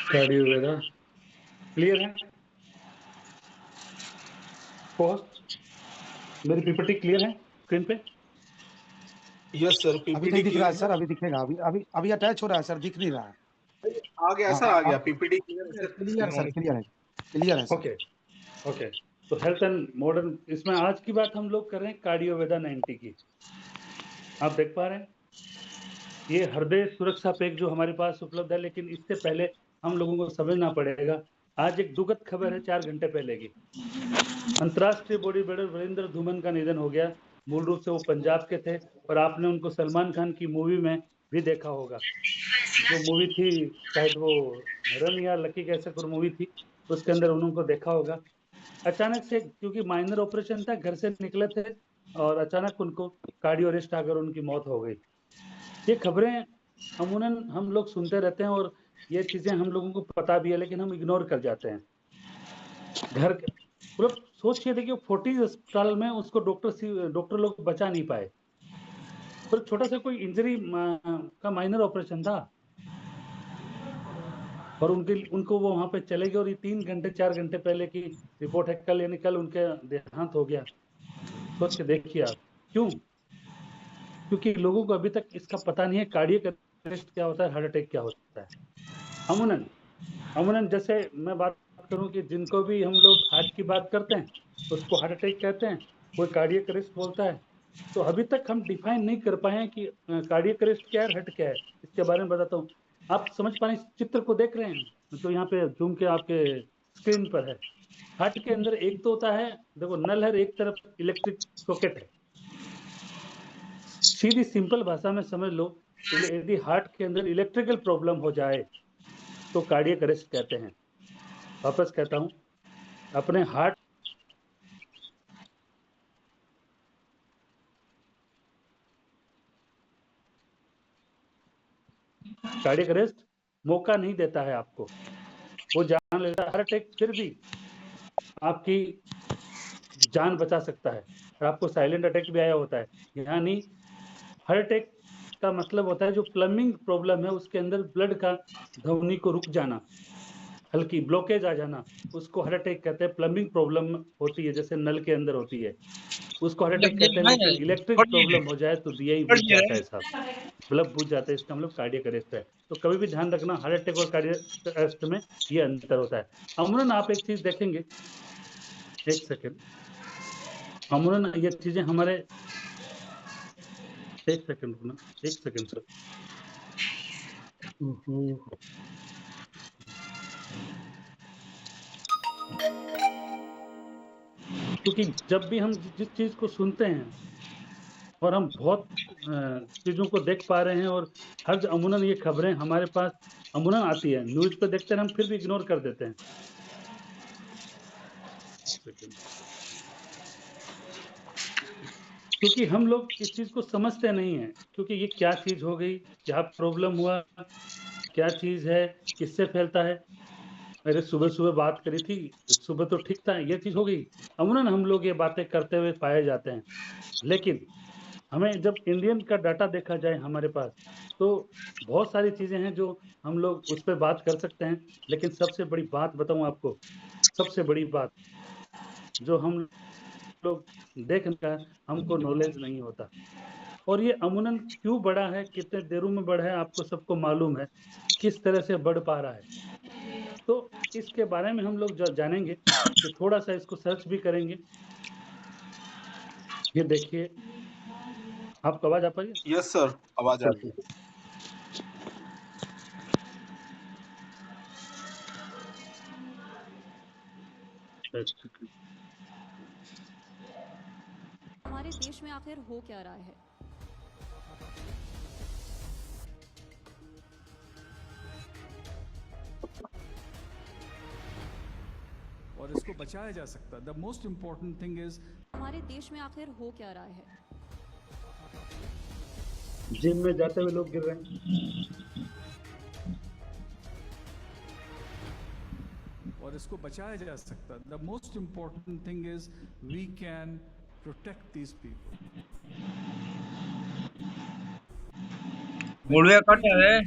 Cardio वेदा clear है? Post मेरी PPT clear है स्क्रीन पे? यस सर, अभी पीपीटी नहीं दिख रहा है क्लियर सर, अभी दिखेगा। अभी अटैच हो रहा है सर, दिख नहीं रहा है। आ गया सर, आ गया पीपीटी क्लियर है क्लियर सर, क्लियर है सर। Okay okay. तो हेल्थ एंड मॉडर्न, इसमें आज की बात हम लोग कर रहे हैं कार्डियो वेदा 90 की। आप देख पा रहे हैं ये हृदय सुरक्षा पैक जो हमारे पास उपलब्ध है, लेकिन इससे पहले हम लोगों को समझना पड़ेगा। आज एक दुखद खबर है 4 घंटे पहले की। अंतर्राष्ट्रीय बॉडी बिल्डर वीरेंद्र धूमन का निधन हो गया। मूल रूप से वो पंजाब के थे और आपने उनको सलमान खान की मूवी में भी देखा होगा। जो मूवी थी शायद वो रन या लकी कैसे कोई मूवी थी, उसके अंदर उनको देखा होगा। अचानक से, क्योंकि माइनर ऑपरेशन था, घर से निकले थे और अचानक उनको कार्डियो अरेस्ट आकर उनकी मौत हो गई। ये खबरें अमूमन हम लोग सुनते रहते हैं और ये चीजें हम लोगों को पता भी है, लेकिन हम इग्नोर कर जाते हैं। घर मतलब सोचिए, देखिए 40 अस्पताल में उसको डॉक्टर लोग बचा नहीं पाए, पर छोटा सा कोई इंजरी का माइनर ऑपरेशन था और उनको वो वहां पे चले गए। और ये 3 घंटे 4 घंटे पहले की रिपोर्ट है, कल यानी कल उनके देहांत हो गया। सोच के देखिए आप, क्यों? क्योंकि लोगों को अभी तक इसका पता नहीं है कार्डियक अरेस्ट क्या होता है, हार्ट अटैक क्या होता है। अमूमन जैसे मैं बात करूं कि जिनको भी हम लोग हार्ट की बात करते हैं उसको हार्ट अटैक कहते हैं, कोई कार्डियक अरेस्ट बोलता है। तो अभी तक हम डिफाइन नहीं कर पाए हैं कि कार्डियक अरेस्ट क्या है, हार्ट क्या है। इसके बारे में बताता हूँ। आप समझ पा रहे हैं, इस चित्र को देख रहे हैं जो यहाँ पे जूम के आपके स्क्रीन पर है। हार्ट के अंदर एक तो होता है, देखो नल है, एक तरफ इलेक्ट्रिक सॉकेट है। सीधी सिंपल भाषा में समझ लो, यदि हार्ट के अंदर इलेक्ट्रिकल प्रॉब्लम हो जाए तो कार्डियक अरेस्ट कहते हैं। वापस कहता हूं, अपने हार्ट कार्डियक अरेस्ट मौका नहीं देता है आपको, वो जान लेता है। हार्ट अटैक फिर भी आपकी जान बचा सकता है और आपको साइलेंट अटैक भी आया होता है। यानी हार्ट अटैक का मतलब होता है जो प्लम्बिंग प्रॉब्लम है उसके अंदर ब्लड का धमनी को रुक जाना, हल्की ब्लॉकेज आ जाना, उसको हार्ट अटैक कहते हैं। प्लम्बिंग प्रॉब्लम होती है जैसे नल के अंदर होती है, उसको हार्ट अटैक कहते हैं। लेकिन इलेक्ट्रिक प्रॉब्लम हो जाए तो दिया ही बुझ जाता है साहब, बल्ब बुझ जाता है, इसका मतलब कार्डियक अरेस्ट है। तो कभी भी ध्यान रखना, हार्ट अटैक और कार्डियक अरेस्ट में ये अंतर होता है। अमूमन आप एक चीज देखेंगे, एक सेकेंड, अमूमन ये चीजें हमारे, एक सेकेंड रुकना, एक सेकेंड सर। क्योंकि जब भी हम जिस चीज को सुनते हैं और हम बहुत चीजों को देख पा रहे हैं और हर अमूमन ये खबरें हमारे पास अमूमन आती है, न्यूज पे देखते हैं, हम फिर भी इग्नोर कर देते हैं। क्योंकि हम लोग इस चीज को समझते नहीं है, क्योंकि ये क्या चीज हो गई, क्या प्रॉब्लम हुआ, क्या चीज है, किससे फैलता है। अरे सुबह सुबह बात करी थी, सुबह तो ठीक था, ये चीज हो गई। अमूमन हम लोग ये बातें करते हुए पाए जाते हैं। लेकिन हमें जब इंडियन का डाटा देखा जाए हमारे पास, तो बहुत सारी चीजें हैं जो हम लोग उस पर बात कर सकते हैं। लेकिन सबसे बड़ी बात बताऊं आपको, सबसे बड़ी बात जो हम लोग देख का हमको नॉलेज नहीं होता। और ये अमूमन क्यों बढ़ा है, कितने देरों में बढ़ा है, आपको सबको मालूम है किस तरह से बढ़ पा रहा है। तो इसके बारे में हम लोग जानेंगे, तो थोड़ा सा इसको सर्च भी करेंगे। ये देखिए, आपको आवाज आ पा रही है? यस सर, आवाज आ रही है। हमारे देश में आखिर हो क्या रहा है? और इसको बचाया जा सकता है। The most important thing is, हमारे देश में आखिर हो क्या रहा है? जिम में जाते हुए लोग गिर रहे हैं और इसको बचाया जा सकता है। The most important thing is we can protect these people. मुड़वे कट है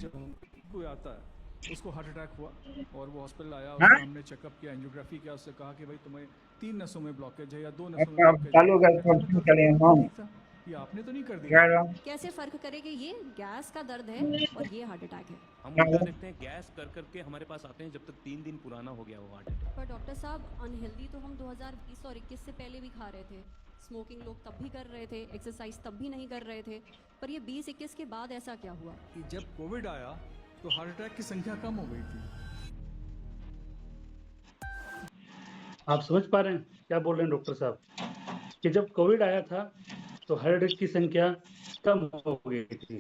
कोई आता है उसको हार्ट अटैक हुआ और वो हॉस्पिटल आया, हाँ? उसका हमने चेकअप किया, एंजियोग्राफी किया, उससे कहा कि भाई तुम्हें 3 नसों में ब्लॉकेज है या 2 नसों में अब ब्लॉकेज चालू है। कर फोन चले हाँ ठीक था, ये आपने तो नहीं कर दिया। कह रहा हूँ कैसे फर्क करे कि ये गैस का दर्द है और ये हार्ट अटैक है? हम क्या उल्टा हुआ? देखते हैं, गैस कर करके हमारे पास आते हैं जब तक 3 दिन पुराना हो गया वो हार्ट अटैक। पर डॉक्टर साहब, अनहेल्दी तो हम 2020 और 21 से पहले भी खा रहे थे, स्मोकिंग लोग तब भी कर रहे थे, एक्सरसाइज तब भी नहीं कर रहे थे, पर ये 20-21 के बाद ऐसा क्या हुआ? कि जब कोविड आया तो हार्ट अटैक की संख्या कम हो गई थी। आप समझ पा रहे हैं क्या बोल रहे हैं डॉक्टर साहब? कि जब कोविड आया था तो हार्ट अटैक की संख्या कम हो गई थी,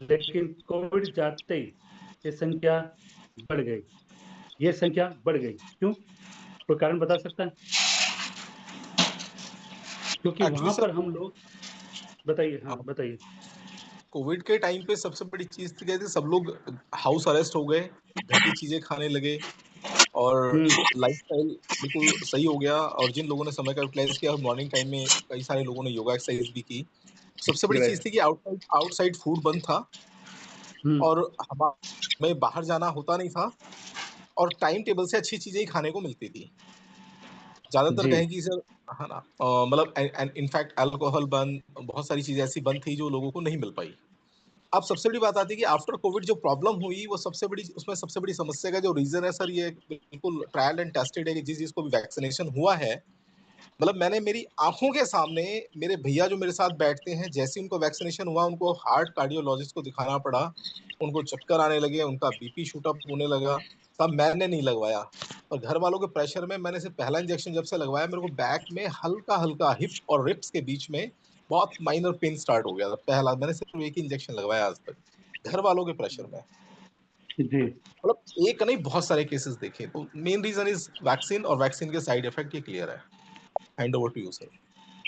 लेकिन कोविड जाते ही ये संख्या बढ़ गई। ये संख्या बढ़ गई क्यों? कोई कारण बता सकता है? क्योंकि एक्चुअली वहां सर पर हम लोग, बताइए। हाँ बताइए। कोविड के टाइम पे सबसे बड़ी चीज थी कि सब लोग हाउस अरेस्ट हो गए, घर की चीजें खाने लगे और लाइफस्टाइल बिल्कुल सही हो गया। और जिन लोगों ने समय का यूटिलाइज किया, मॉर्निंग टाइम में कई सारे लोगों ने योगा एक्सरसाइज भी की। सबसे बड़ी चीज थी कि आउटसाइड आउटसाइड फूड बंद था और हमें बाहर जाना होता नहीं था और टाइम टेबल से अच्छी चीजें ही खाने को मिलती थी। ज्यादातर जी कहें कि सर, है ना, मतलब इनफैक्ट अल्कोहल बंद, बहुत सारी चीजें ऐसी बंद थी जो लोगों को नहीं मिल पाई। अब सबसे बड़ी बात आती है कि आफ्टर कोविड जो प्रॉब्लम हुई, वो सबसे बड़ी समस्या का जो रीजन है सर, ये बिल्कुल ट्रायल एंड टेस्टेड है कि जिस जिसको भी वैक्सीनेशन हुआ है, मतलब मैंने मेरी आंखों के सामने मेरे भैया जो मेरे साथ बैठते हैं, जैसे उनको वैक्सीनेशन हुआ, उनको हार्ट कार्डियोलॉजिस्ट को दिखाना पड़ा, उनको चक्कर आने लगे, उनका बीपी शूट अप होने लगा। सब मैंने नहीं लगवाया और घर वालों के प्रेशर में मैंने सिर्फ पहला इंजेक्शन जब से लगवाया, मेरे को बैक में हल्का हल्का हिप और रिप्स के बीच में बहुत माइनर पेन स्टार्ट हो गया था। पहला मैंने सिर्फ एक ही इंजेक्शन लगवाया आज तक, घर वालों के प्रेशर में। जी मतलब एक नहीं, बहुत सारे केसेस देखे। तो मेन रीजन इज वैक्सीन और वैक्सीन के साइड इफेक्ट, ये क्लियर है। Hand over to you sir.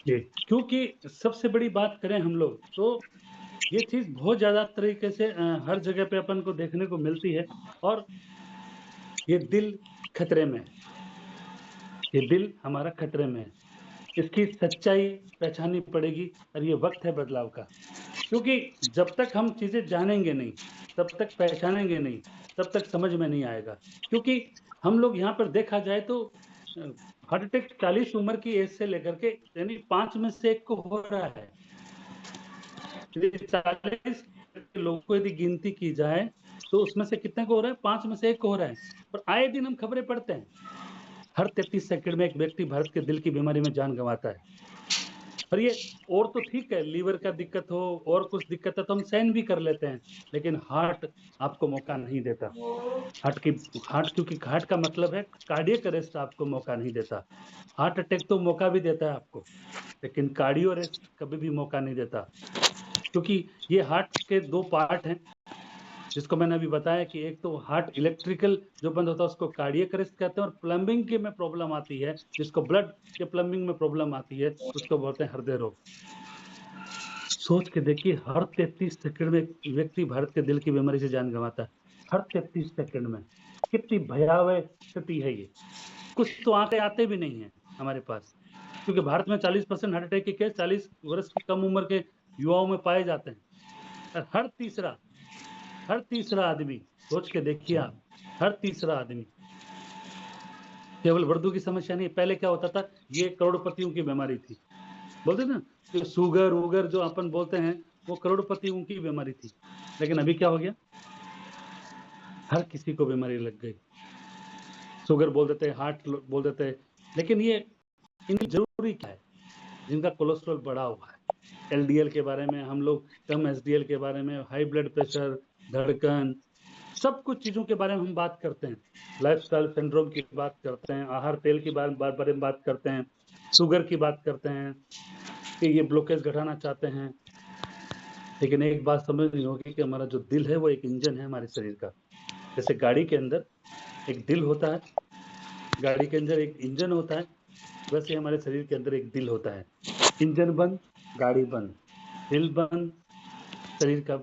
जी। क्योंकि सबसे बड़ी बात करें हम लोग तो ये चीज बहुत ज्यादा तरीके से हर जगह पे अपन को देखने को मिलती है और ये दिल खतरे में है। ये दिल हमारा खतरे में है। इसकी सच्चाई पहचाननी पड़ेगी और ये वक्त है बदलाव का। क्योंकि जब तक हम चीजें जानेंगे नहीं, तब तक पहचानेंगे नहीं, तब तक समझ में नहीं आएगा। क्योंकि हम लोग यहाँ पर देखा जाए तो हार्ट अटैक 40 उम्र की एज से लेकर के यानी 5 में से 1 को हो रहा है। 40 लोगों को यदि गिनती की जाए तो उसमें से कितने को हो रहा है? 5 में से 1 को हो रहा है। और आए दिन हम खबरें पढ़ते हैं, हर 33 सेकंड में एक व्यक्ति भारत के दिल की बीमारी में जान गंवाता है। और ये और तो ठीक है, लीवर का दिक्कत हो और कुछ दिक्कत है तो हम सहन भी कर लेते हैं, लेकिन हार्ट आपको मौका नहीं देता। हार्ट क्योंकि हार्ट का मतलब है कार्डियक अरेस्ट, आपको मौका नहीं देता। हार्ट अटैक तो मौका भी देता है आपको, लेकिन कार्डियो अरेस्ट कभी भी मौका नहीं देता। क्योंकि ये हार्ट के 2 पार्ट हैं, जिसको मैंने अभी बताया कि एक तो हार्ट इलेक्ट्रिकल जो बंद होता है उसको कार्डियक अरेस्ट कहते हैं, और प्लम्बिंग के में प्रॉब्लम आती है, जिसको ब्लड के प्लम्बिंग में प्रॉब्लम आती है, उसको बोलते हैं हृदय रोग। सोच के देखिए, हर 33 सेकंड में एक व्यक्ति भारत के दिल की बीमारी से जान गंवाता है। हर 33 सेकंड में कितनी भयावह स्थिति है ये। कुछ तो आंकड़े आते भी नहीं है हमारे पास, क्योंकि भारत में 40% हार्ट अटैक के केस 40 वर्ष की कम उम्र के युवाओं में पाए जाते हैं। और हर तीसरा आदमी, सोच के देखिए आप, हर तीसरा आदमी। केवल वर्दू की समस्या नहीं, पहले क्या होता था, ये करोड़पतियों की बीमारी थी, बोलते ना कि शुगर वुगर जो अपन बोलते हैं वो करोड़पतियों की बीमारी थी। लेकिन अभी क्या हो गया, हर किसी को बीमारी लग गई। शुगर बोल देते हैं, हार्ट बोल देते हैं, लेकिन ये इनकी जरूरी क्या है? जिनका कोलेस्ट्रॉल बढ़ा हुआ है, एलडीएल के बारे में हम लोग, कम एसडीएल के बारे में, हाई ब्लड प्रेशर, धड़कन, सब कुछ चीजों के बारे में हम बात करते हैं। लाइफस्टाइल सिंड्रोम की बात करते हैं, आहार तेल की बारे में बात करते हैं, शुगर की बात करते हैं कि ये ब्लॉकेज घटाना चाहते हैं। लेकिन एक बात समझनी होगी कि हमारा जो दिल है वो एक इंजन है हमारे शरीर का। जैसे गाड़ी के अंदर एक दिल होता है, गाड़ी के अंदर एक इंजन होता है, वैसे हमारे शरीर के अंदर एक दिल होता है। इंजन बंद, गाड़ी बंद, दिल बंद, शरीर का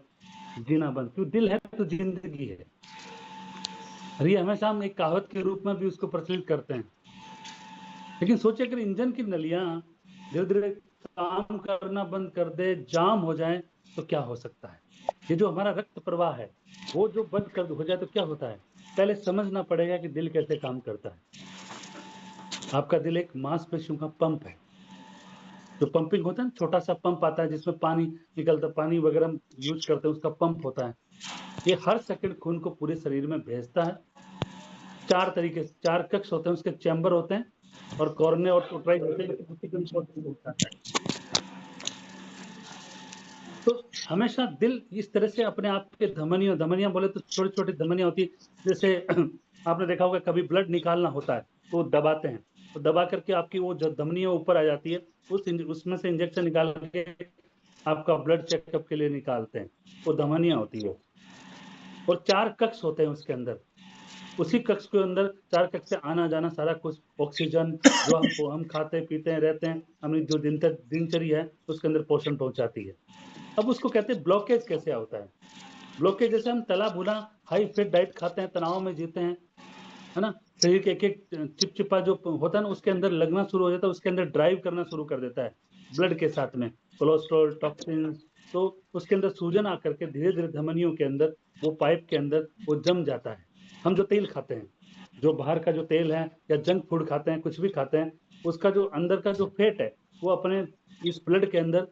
जीना बंद। क्यों? दिल है तो जिंदगी है। और ये हमेशा हम एक कहावत के रूप में भी उसको प्रचलित करते हैं। लेकिन सोचिए, अगर इंजन की नलियां धीरे धीरे काम करना बंद कर दे, जाम हो जाए, तो क्या हो सकता है? ये जो हमारा रक्त प्रवाह है वो जो बंद कर हो जाए तो क्या होता है, पहले समझना पड़ेगा कि दिल कैसे काम करता है। आपका दिल एक मांसपेशियों का पंप है, जो पंपिंग होता है ना, छोटा सा पंप आता है जिसमें पानी निकलता, पानी वगैरह हम यूज करते हैं, उसका पंप होता है। ये हर सेकंड खून को पूरे शरीर में भेजता है। 4 तरीके से 4 कक्ष होते हैं, उसके चैम्बर होते हैं और कॉर्ने और टोटराइज होते हैं। तो हमेशा दिल इस तरह से अपने आप के धमनियां बोले तो छोटी छोटी धमनियां होती है, जैसे आपने देखा होगा कभी ब्लड निकालना होता है तो दबाते हैं, तो दबा करके आपकी वो जो धमनियां ऊपर आ जाती है, उसमें से इंजेक्शन निकाल के आपका ब्लड चेकअप के लिए निकालते हैं, वो धमनियां होती है। और 4 कक्ष होते हैं उसके अंदर, उसी कक्ष के अंदर 4 कक्ष से आना जाना सारा कुछ, ऑक्सीजन जो हम खाते पीते हैं रहते हैं, हमारी जो दिनचर्या है उसके अंदर पोषण पहुंचाती है। अब उसको कहते हैं ब्लॉकेज कैसे होता है। ब्लॉकेज जैसे हम तला भुना हाई फेट डाइट खाते हैं, तनाव में जीते हैं, है ना, शरीर के एक चिपचिपा जो होता है ना उसके अंदर लगना शुरू हो जाता है, उसके अंदर ड्राइव करना शुरू कर देता है ब्लड के साथ में कोलेस्ट्रॉल टॉक्सिन, तो उसके अंदर सूजन आकर के धीरे धीरे धमनियों के अंदर वो पाइप के अंदर वो जम जाता है। हम जो तेल खाते हैं, जो बाहर का जो तेल है या जंक फूड खाते हैं, कुछ भी खाते हैं, उसका जो अंदर का जो फैट है वो अपने इस ब्लड के अंदर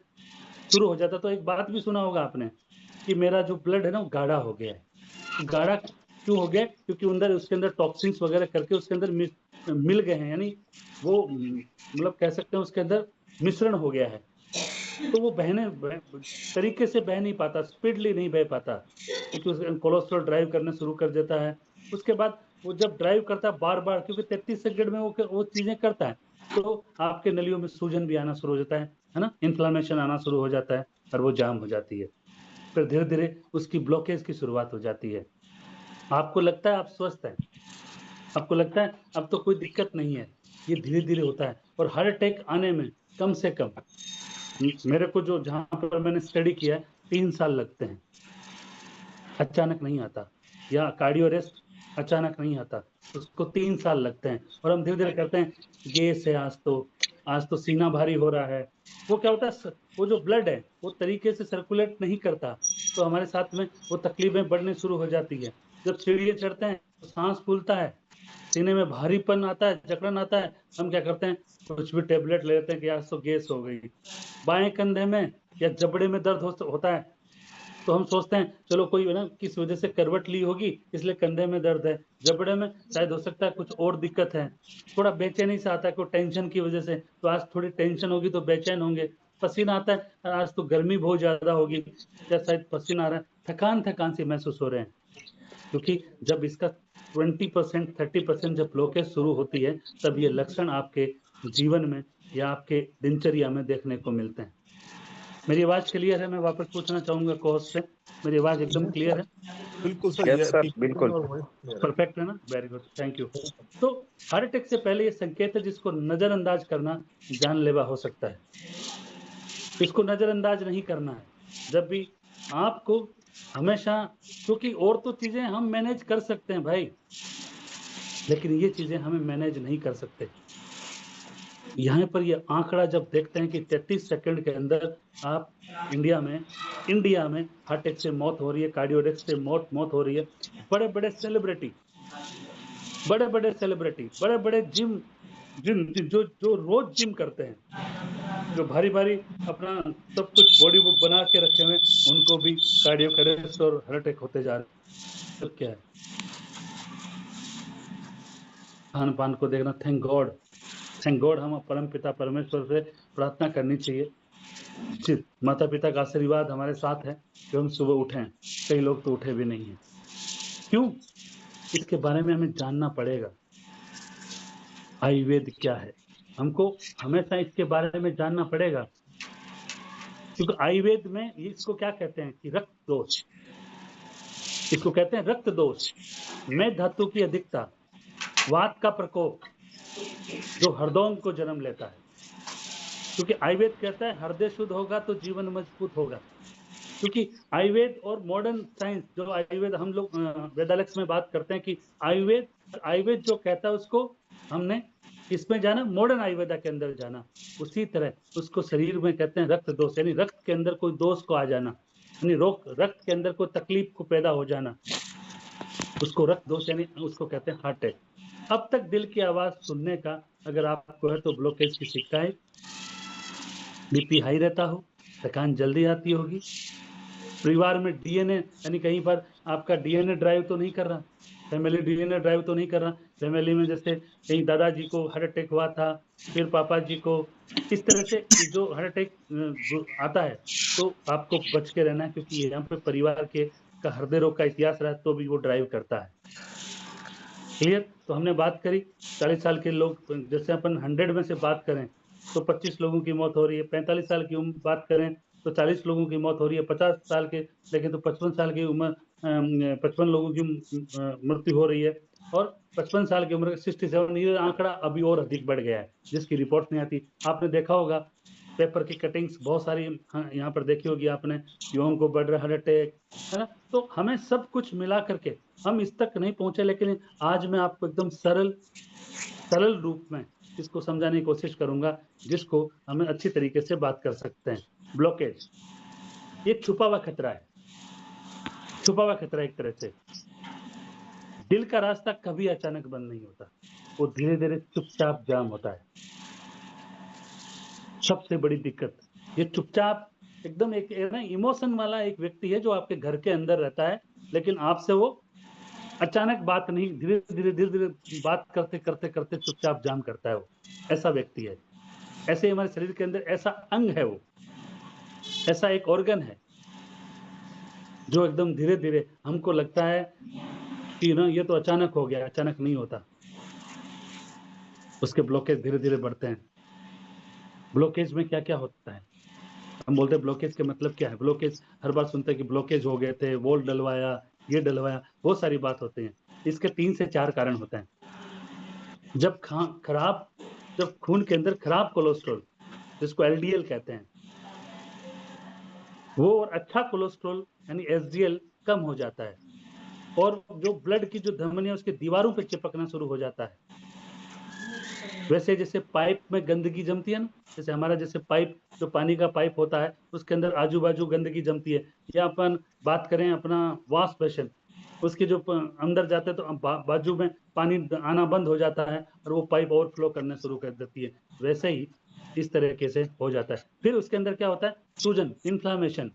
शुरू हो जाता है। तो एक बात भी सुना होगा आपने कि मेरा जो ब्लड है ना वो गाढ़ा हो गया है। गाढ़ा क्यों हो गया? क्योंकि अंदर उसके अंदर टॉक्सिन्स वगैरह करके उसके अंदर मिल गए हैं, यानी वो मतलब कह सकते हैं उसके अंदर मिश्रण हो गया है, तो वो तरीके से बह नहीं पाता, स्पीडली नहीं बह पाता, क्योंकि उसके कोलेस्ट्रॉल ड्राइव करना शुरू कर देता है। उसके बाद वो जब ड्राइव करता है बार बार, क्योंकि 33 सेकंड में वो चीजें करता है, तो आपके नलियों में सूजन भी आना शुरू हो जाता है ना, इन्फ्लामेशन आना शुरू हो जाता है और वो जाम हो जाती है। फिर धीरे धीरे उसकी ब्लॉकेज की शुरुआत हो जाती है। आपको लगता है आप स्वस्थ हैं, आपको लगता है अब तो कोई दिक्कत नहीं है, ये धीरे धीरे होता है। और हार्ट अटैक आने में कम से कम, मेरे को जो जहां पर मैंने स्टडी किया है, 3 साल लगते हैं, अचानक नहीं आता। या कार्डियो अरेस्ट अचानक नहीं आता, उसको 3 साल लगते हैं। और हम धीरे धीरे करते हैं, गैस है, आज तो सीना भारी हो रहा है। वो क्या होता है, वो जो ब्लड है वो तरीके से सर्कुलेट नहीं करता, तो हमारे साथ में वो तकलीफें बढ़ने शुरू हो जाती है। जब सीढ़ियाँ चढ़ते हैं तो सांस फूलता है, सीने में भारीपन आता है, जकड़न आता है, हम क्या करते हैं, कुछ भी टेबलेट ले लेते हैं कि आज तो गैस हो गई। बाएं कंधे में या जबड़े में दर्द होता है, तो हम सोचते हैं चलो कोई है ना किस वजह से करवट ली होगी इसलिए कंधे में दर्द है, जबड़े में शायद हो सकता है कुछ और दिक्कत है, थोड़ा बेचैनी से आता है कोई टेंशन की वजह से, तो आज थोड़ी टेंशन होगी तो बेचैन होंगे। पसीना आता है, आज तो गर्मी बहुत ज्यादा होगी या शायद पसीना आ रहा है, थकान सी महसूस हो रहे हैं। क्योंकि जब इसका 20% 30% जब ब्लॉकेज शुरू होती है, तब ये लक्षण आपके जीवन में या आपके दिनचर्या में देखने को मिलते हैं। मेरी आवाज क्लियर है? मैं वापस पूछना चाहूंगा कोच से, मेरी आवाज एकदम क्लियर है? बिल्कुल सर, यस सर, बिल्कुल परफेक्ट है ना? Very good, thank you. तो हार्ट अटैक से पहले ये संकेत है जिसको नजरअंदाज करना जानलेवा हो सकता है, इसको नजरअंदाज नहीं करना है। जब भी आपको हमेशा, क्योंकि और तो चीजें हम मैनेज कर सकते हैं भाई, लेकिन ये चीजें हमें मैनेज नहीं कर सकते। यहाँ पर ये आंकड़ा जब देखते हैं कि 33 सेकंड के अंदर आप इंडिया में हार्ट अटैक से मौत हो रही है, कार्डियो अरेस्ट से मौत हो रही है। बड़े बड़े सेलिब्रिटी, बड़े बड़े जिम जो रोज जिम करते हैं, जो भारी अपना सब कुछ बॉडी बना के रखे हुए, उनको भी कार्डियो अरेस्ट और हार्ट अटैक होते जा रहे हैं। तो क्या है, खान पान को देखना। थैंक गॉड हम परम पिता परमेश्वर से प्रार्थना करनी चाहिए, माता पिता का आशीर्वाद हमारे साथ है कि हम सुबह उठें। कई लोग तो उठे भी नहीं है। क्यों? इसके बारे में हमें जानना पड़ेगा। आयुर्वेद क्या है, हमको हमेशा इसके बारे में जानना पड़ेगा, क्योंकि आयुर्वेद में इसको क्या कहते हैं कि रक्त दोष, इसको कहते हैं रक्त दोष, में धातु की अधिकता, वात का प्रकोप जो हृदय को जन्म लेता है। क्योंकि आयुर्वेद कहता है हृदय शुद्ध होगा तो जीवन मजबूत होगा। क्योंकि आयुर्वेद और मॉडर्न साइंस, जो आयुर्वेद हम लोग वेदालेक्स में बात करते हैं कि आयुर्वेद जो कहता है उसको हमने इसमें जाना, मॉडर्न आयुर्वेदा के अंदर जाना। उसी तरह उसको शरीर में कहते हैं रक्त दोष, यानी रक्त के अंदर कोई दोष को आ जाना। यानी रक्त के अंदर कोई तकलीफ को पैदा हो जाना, उसको रक्त दोष यानी उसको कहते हैं हार्ट अटैक। अब तक दिल की आवाज सुनने का अगर आपको है तो ब्लॉकेज की शिकायत, बीपी हाई रहता हो, थकान जल्दी आती होगी, परिवार में डीएनए यानी कहीं पर आपका डीएनए ड्राइव तो नहीं कर रहा, फैमिली डीएनए ड्राइव तो नहीं कर रहा, फैमिली में जैसे कहीं दादाजी को हार्ट अटैक हुआ था, फिर पापा जी को, इस तरह से जो हार्ट अटैक आता है तो आपको बच के रहना है, क्योंकि यहाँ पे परिवार के का हृदय रोग का इतिहास रहा तो भी वो ड्राइव करता है। क्लियर? तो हमने बात करी 40 साल के लोग, जैसे अपन 100 में से बात करें तो 25 लोगों की मौत हो रही है, 45 साल की उम्र बात करें तो 40 लोगों की मौत हो रही है, 50 साल के देखें तो 55 साल की उम्र 55 लोगों की मृत्यु हो रही है, और 55 साल की उम्र 67, ये आंकड़ा अभी और अधिक बढ़ गया है जिसकी रिपोर्ट नहीं आती। आपने देखा होगा पेपर की कटिंग्स बहुत सारी यहाँ पर देखी होगी आपने, युवाओं को बढ़ रहा हार्ट अटैक, है ना। तो हमें सब कुछ मिला करके हम इस तक नहीं पहुंचे, लेकिन आज मैं आपको एकदम सरल रूप में इसको समझाने की कोशिश करूंगा जिसको हमें अच्छी तरीके से बात कर सकते हैं। ब्लॉकेज ये छुपा हुआ खतरा है, छुपा हुआ खतरा एक तरह से। दिल का रास्ता कभी अचानक बंद नहीं होता, वो धीरे धीरे चुपचाप जाम होता है। सबसे बड़ी दिक्कत ये चुपचाप एकदम एक ना इमोशन वाला एक व्यक्ति है जो आपके घर के अंदर रहता है, लेकिन आपसे वो अचानक बात नहीं, धीरे धीरे बात करते करते करते चुपचाप जाम करता है। वो ऐसा व्यक्ति है। ऐसे हमारे शरीर के अंदर ऐसा अंग है, वो ऐसा एक ऑर्गन है जो एकदम धीरे धीरे हमको लगता है कि ना ये तो अचानक हो गया, अचानक नहीं होता। उसके ब्लॉकेज धीरे धीरे बढ़ते हैं। ब्लॉकेज में क्या क्या होता है, हम बोलते हैं ब्लॉकेज के मतलब क्या है। ब्लॉकेज हर बार सुनते हैं कि ब्लॉकेज हो गए थे, वॉल डलवाया, ये डलवाया, बहुत सारी बात होती है। इसके 3 से 4 कारण होते हैं। जब खून के अंदर खराब कोलेस्ट्रॉल, जिसको एलडीएल कहते हैं, वो और अच्छा कोलेस्ट्रॉल यानी एसडीएल कम हो जाता है, और जो ब्लड की जो धमनी है उसकी दीवारों पे चिपकना शुरू हो जाता है। वैसे जैसे पाइप में गंदगी जमती है ना, जैसे हमारा जैसे पाइप जो पानी का पाइप होता है उसके अंदर आजू बाजू गंदगी जमती है, या अपन बात करें अपना वॉश बेसिन, उसके जो अंदर जाते हैं तो बाजू में पानी आना बंद हो जाता है और वो पाइप ओवरफ्लो करना शुरू कर देती है। वैसे ही इस तरीके से हो जाता है। फिर उसके अंदर क्या होता है, सूजन, इन्फ्लामेशन।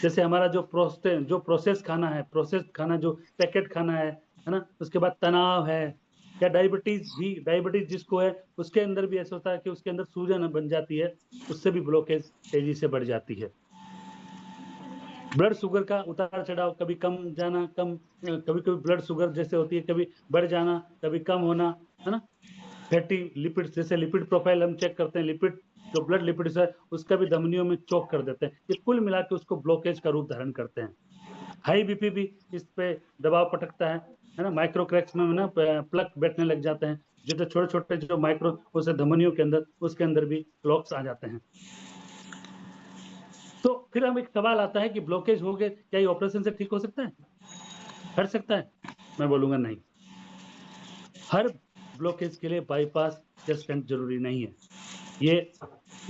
जैसे हमारा जो प्रोसेस खाना जो पैकेट खाना है ना, उसके बाद तनाव है, या डायबिटीज जिसको है उसके अंदर भी ऐसा होता है कि उसके अंदर सूजन बन जाती है, उससे भी ब्लॉकेज तेजी से बढ़ जाती है। ब्लड शुगर का उतार चढ़ाव, कभी कम जाना, कभी ब्लड शुगर जैसे होती है, कभी बढ़ जाना, कभी कम होना, है ना। फैटी लिपिड्स, जैसे लिपिड प्रोफाइल हम चेक करते हैं, लिपिड जो ब्लड लिपिड्स है उसका भी धमनियों में चोक कर देते हैं। ये कुल मिला के उसको ब्लॉकेज का रूप धारण करते हैं। हाई बीपी भी इस पे दबाव पटकता है ना। माइक्रो क्रैक्स में ना प्लग बैठने लग जाते हैं, जो छोटे छोटे जो माइक्रो उसे धमनियों के अंदर, उसके अंदर भी ब्लॉक्स आ जाते हैं। तो फिर हम एक सवाल आता है कि ब्लॉकेज हो गए, क्या ये ऑपरेशन से ठीक हो सकता है, हट सकता है? मैं बोलूंगा नहीं। हर ब्लॉकेज के लिए बाईपास या स्टेंट जरूरी नहीं है। ये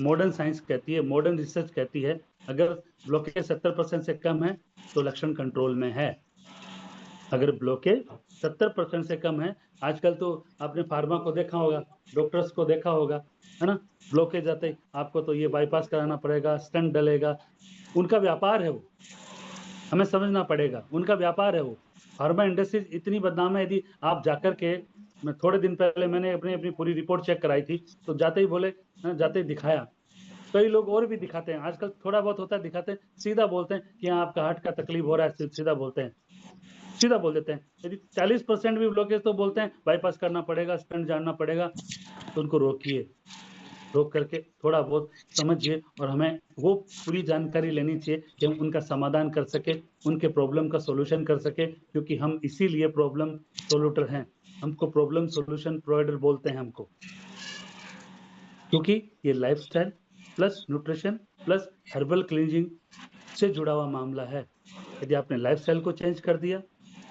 मॉडर्न साइंस कहती है, मॉडर्न रिसर्च कहती है, अगर ब्लॉकेज 70% से कम है तो लक्षण कंट्रोल में है। अगर ब्लॉकेज 70% से कम है, आजकल तो आपने फार्मा को देखा होगा, डॉक्टर्स को देखा होगा, है ना, ब्लॉकेज आते ही आपको तो ये बाईपास कराना पड़ेगा, स्टेंट डलेगा। उनका व्यापार है वो, हमें समझना पड़ेगा, उनका व्यापार है वो। फार्मा इंडस्ट्रीज इतनी बदनाम है, यदि आप जाकर के, मैं थोड़े दिन पहले मैंने अपनी पूरी रिपोर्ट चेक कराई थी, तो जाते ही बोले, जाते ही दिखाया, कई लोग और भी दिखाते हैं, आजकल थोड़ा बहुत होता है दिखाते हैं, सीधा बोलते हैं कि आपका हार्ट का तकलीफ हो रहा है, सीधा बोलते हैं, सीधा बोल देते हैं। यदि 40% भी ब्लॉकेज तो बोलते हैं बाईपास करना पड़ेगा, स्टेंट जानना पड़ेगा। तो उनको रोकिए, रोक करके थोड़ा बहुत समझिए, और हमें वो पूरी जानकारी लेनी चाहिए कि हम उनका समाधान कर सके, उनके प्रॉब्लम का सॉल्यूशन कर सके, क्योंकि हम इसीलिए प्रॉब्लम सोल्यूटर हैं। हमको प्रॉब्लम सॉल्यूशन प्रोवाइडर बोलते हैं हमको, क्योंकि ये lifestyle plus nutrition plus herbal cleansing से जुड़ा हुआ मामला है। यदि आपने लाइफस्टाइल को चेंज कर दिया,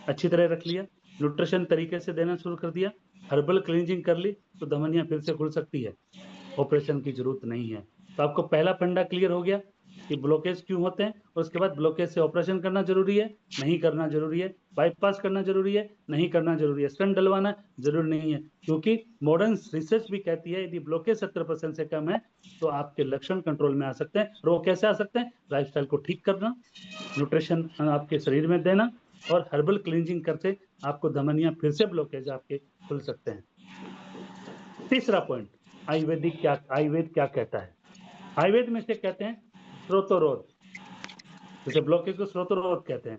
अच्छी तरह रख लिया, न्यूट्रिशन तरीके से देना शुरू कर दिया, हर्बल क्लींजिंग कर ली, तो धमनियां फिर से खुल सकती है। ऑपरेशन की जरूरत नहीं है। तो आपको पहला फंडा क्लियर हो गया, कि ब्लॉकेज क्यों होते हैं, और उसके बाद ब्लॉकेज से ऑपरेशन करना जरूरी है, नहीं करना जरूरी है, बाईपास करना जरूरी है, नहीं करना जरूरी है, स्टंट डलवाना जरूरी नहीं है, क्योंकि मॉडर्न रिसर्च भी कहती है यदि ब्लॉकेज 70% से कम है तो आपके लक्षण कंट्रोल में आ सकते हैं। और वो कैसे आ सकते हैं? लाइफस्टाइल को ठीक करना, न्यूट्रिशन आपके शरीर में देना, और हर्बल क्लींजिंग करके आपको धमनियां फिर से ब्लॉकेज आपके खुल सकते हैं। तीसरा पॉइंट, आयुर्वेद क्या कहता है? आयुर्वेद में से कहते हैं स्रोतोरोध, जैसे ब्लॉकेज को स्रोतोरोध कहते हैं,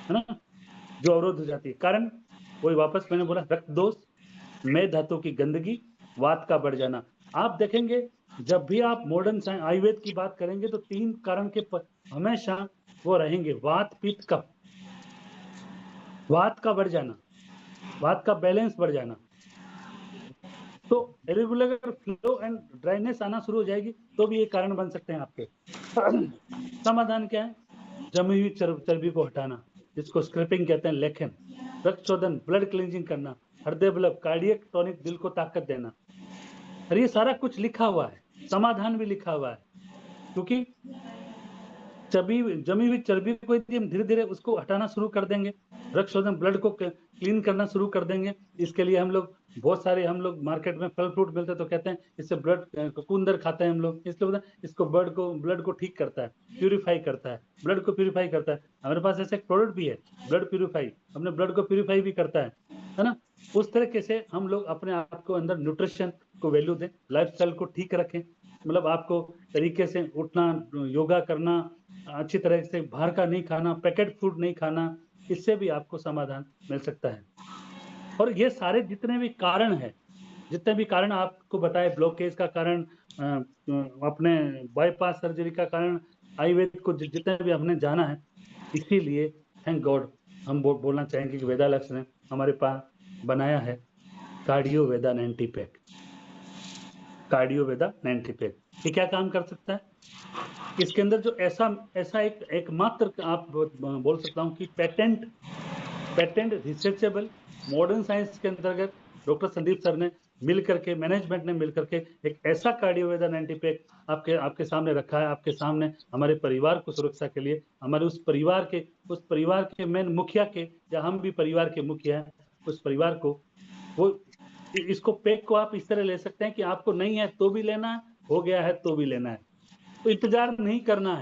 है ना, जो अवरोध हो जाती है। कारण वही वापस मैंने बोला, रक्त दोष, मेद धातु की गंदगी, वात का बढ़ जाना। आप देखेंगे जब भी आप मॉडर्न आयुर्वेद की बात करेंगे तो 3 कारण के हमेशा वो रहेंगे, वात, पित्त, कफ। वात का बढ़ जाना, वात का बैलेंस बढ़ जाना, तो इरेगुलर फ्लो एंड ड्राइनेस आना शुरू हो जाएगी, तो भी ये कारण बन सकते हैं आपके। समाधान क्या है? जमी हुई चर्बी को हटाना, जिसको स्क्रैपिंग कहते हैं, लेखन, रक्त शोधन, ब्लड क्लींजिंग करना, हृदय बल्ब, कार्डियक टॉनिक, दिल को ताकत देना। और ये सारा कुछ लिखा हुआ है, समाधान भी लिखा हुआ है, क्योंकि जमी हुई चर्बी को यदि हम धीरे धीरे उसको हटाना शुरू कर देंगे, रक्त शोधन, ब्लड को क्लीन करना शुरू कर देंगे, इसके लिए हम लोग बहुत सारे मार्केट में फल फ्रूट मिलते हैं, तो कहते हैं इससे ब्लड कुकुंदर खाते हैं हम लोग, इसलिए बोलते हैं इसको ब्लड को ठीक करता है, प्यूरिफाई करता है, ब्लड को प्यूरिफाई करता है। हमारे पास ऐसे एक प्रोडक्ट भी है, ब्लड प्यूरिफाई, अपने ब्लड को प्यूरिफाई भी करता है ना। उस तरीके से हम लोग अपने आप को अंदर न्यूट्रिशन को वैल्यू दें, लाइफस्टाइल को ठीक रखें, मतलब आपको तरीके से उठना, योगा करना, अच्छी तरह से बाहर का नहीं खाना, पैकेट फूड नहीं खाना, इससे भी आपको समाधान मिल सकता है। और ये सारे जितने भी कारण आपको बताए, ब्लॉकेज का कारण, अपने बाईपास सर्जरी का कारण, आयुर्वेद को जितने भी हमने जाना है, इसीलिए थैंक गॉड हम बोलना चाहेंगे कि वेदालक्ष्य ने हमारे पास बनाया है कार्डियो वेदा 90 पैक। कार्डियो वेदा 90 पैक ये क्या काम कर सकता है? इसके अंदर जो ऐसा एकमात्र आप बोल सकता हूँ कि पेटेंट रिसर्चेबल मॉडर्न साइंस के अंतर्गत डॉक्टर संदीप सर ने मिल करके, मैनेजमेंट ने मिल करके एक ऐसा कार्डियोवेदा 90 पैक आपके सामने रखा है, आपके सामने, हमारे परिवार को सुरक्षा के लिए, हमारे उस परिवार के मेन मुखिया के, या हम भी परिवार के मुखिया हैं, उस परिवार को वो इसको पैक को आप इस तरह ले सकते हैं कि आपको नहीं है तो भी लेना है, हो गया है तो भी लेना है। तो इंतजार नहीं करना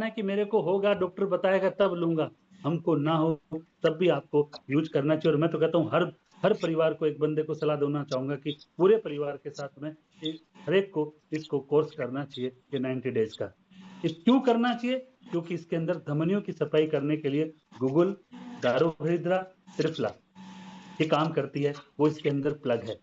है कि मेरे को होगा, डॉक्टर बताएगा तब लूंगा, हमको ना हो तब भी आपको यूज करना चाहिए। और मैं तो कहता हूँ हर परिवार को, एक बंदे को सलाह देना चाहूंगा कि पूरे परिवार के साथ में हर एक को इसको कोर्स करना चाहिए, ये 90 डेज का। क्यों करना चाहिए? क्योंकि इसके अंदर धमनियों की सफाई करने के लिए गुगुल, दारुहृद्रा, त्रिफला ये काम करती है, वो इसके अंदर प्लग है।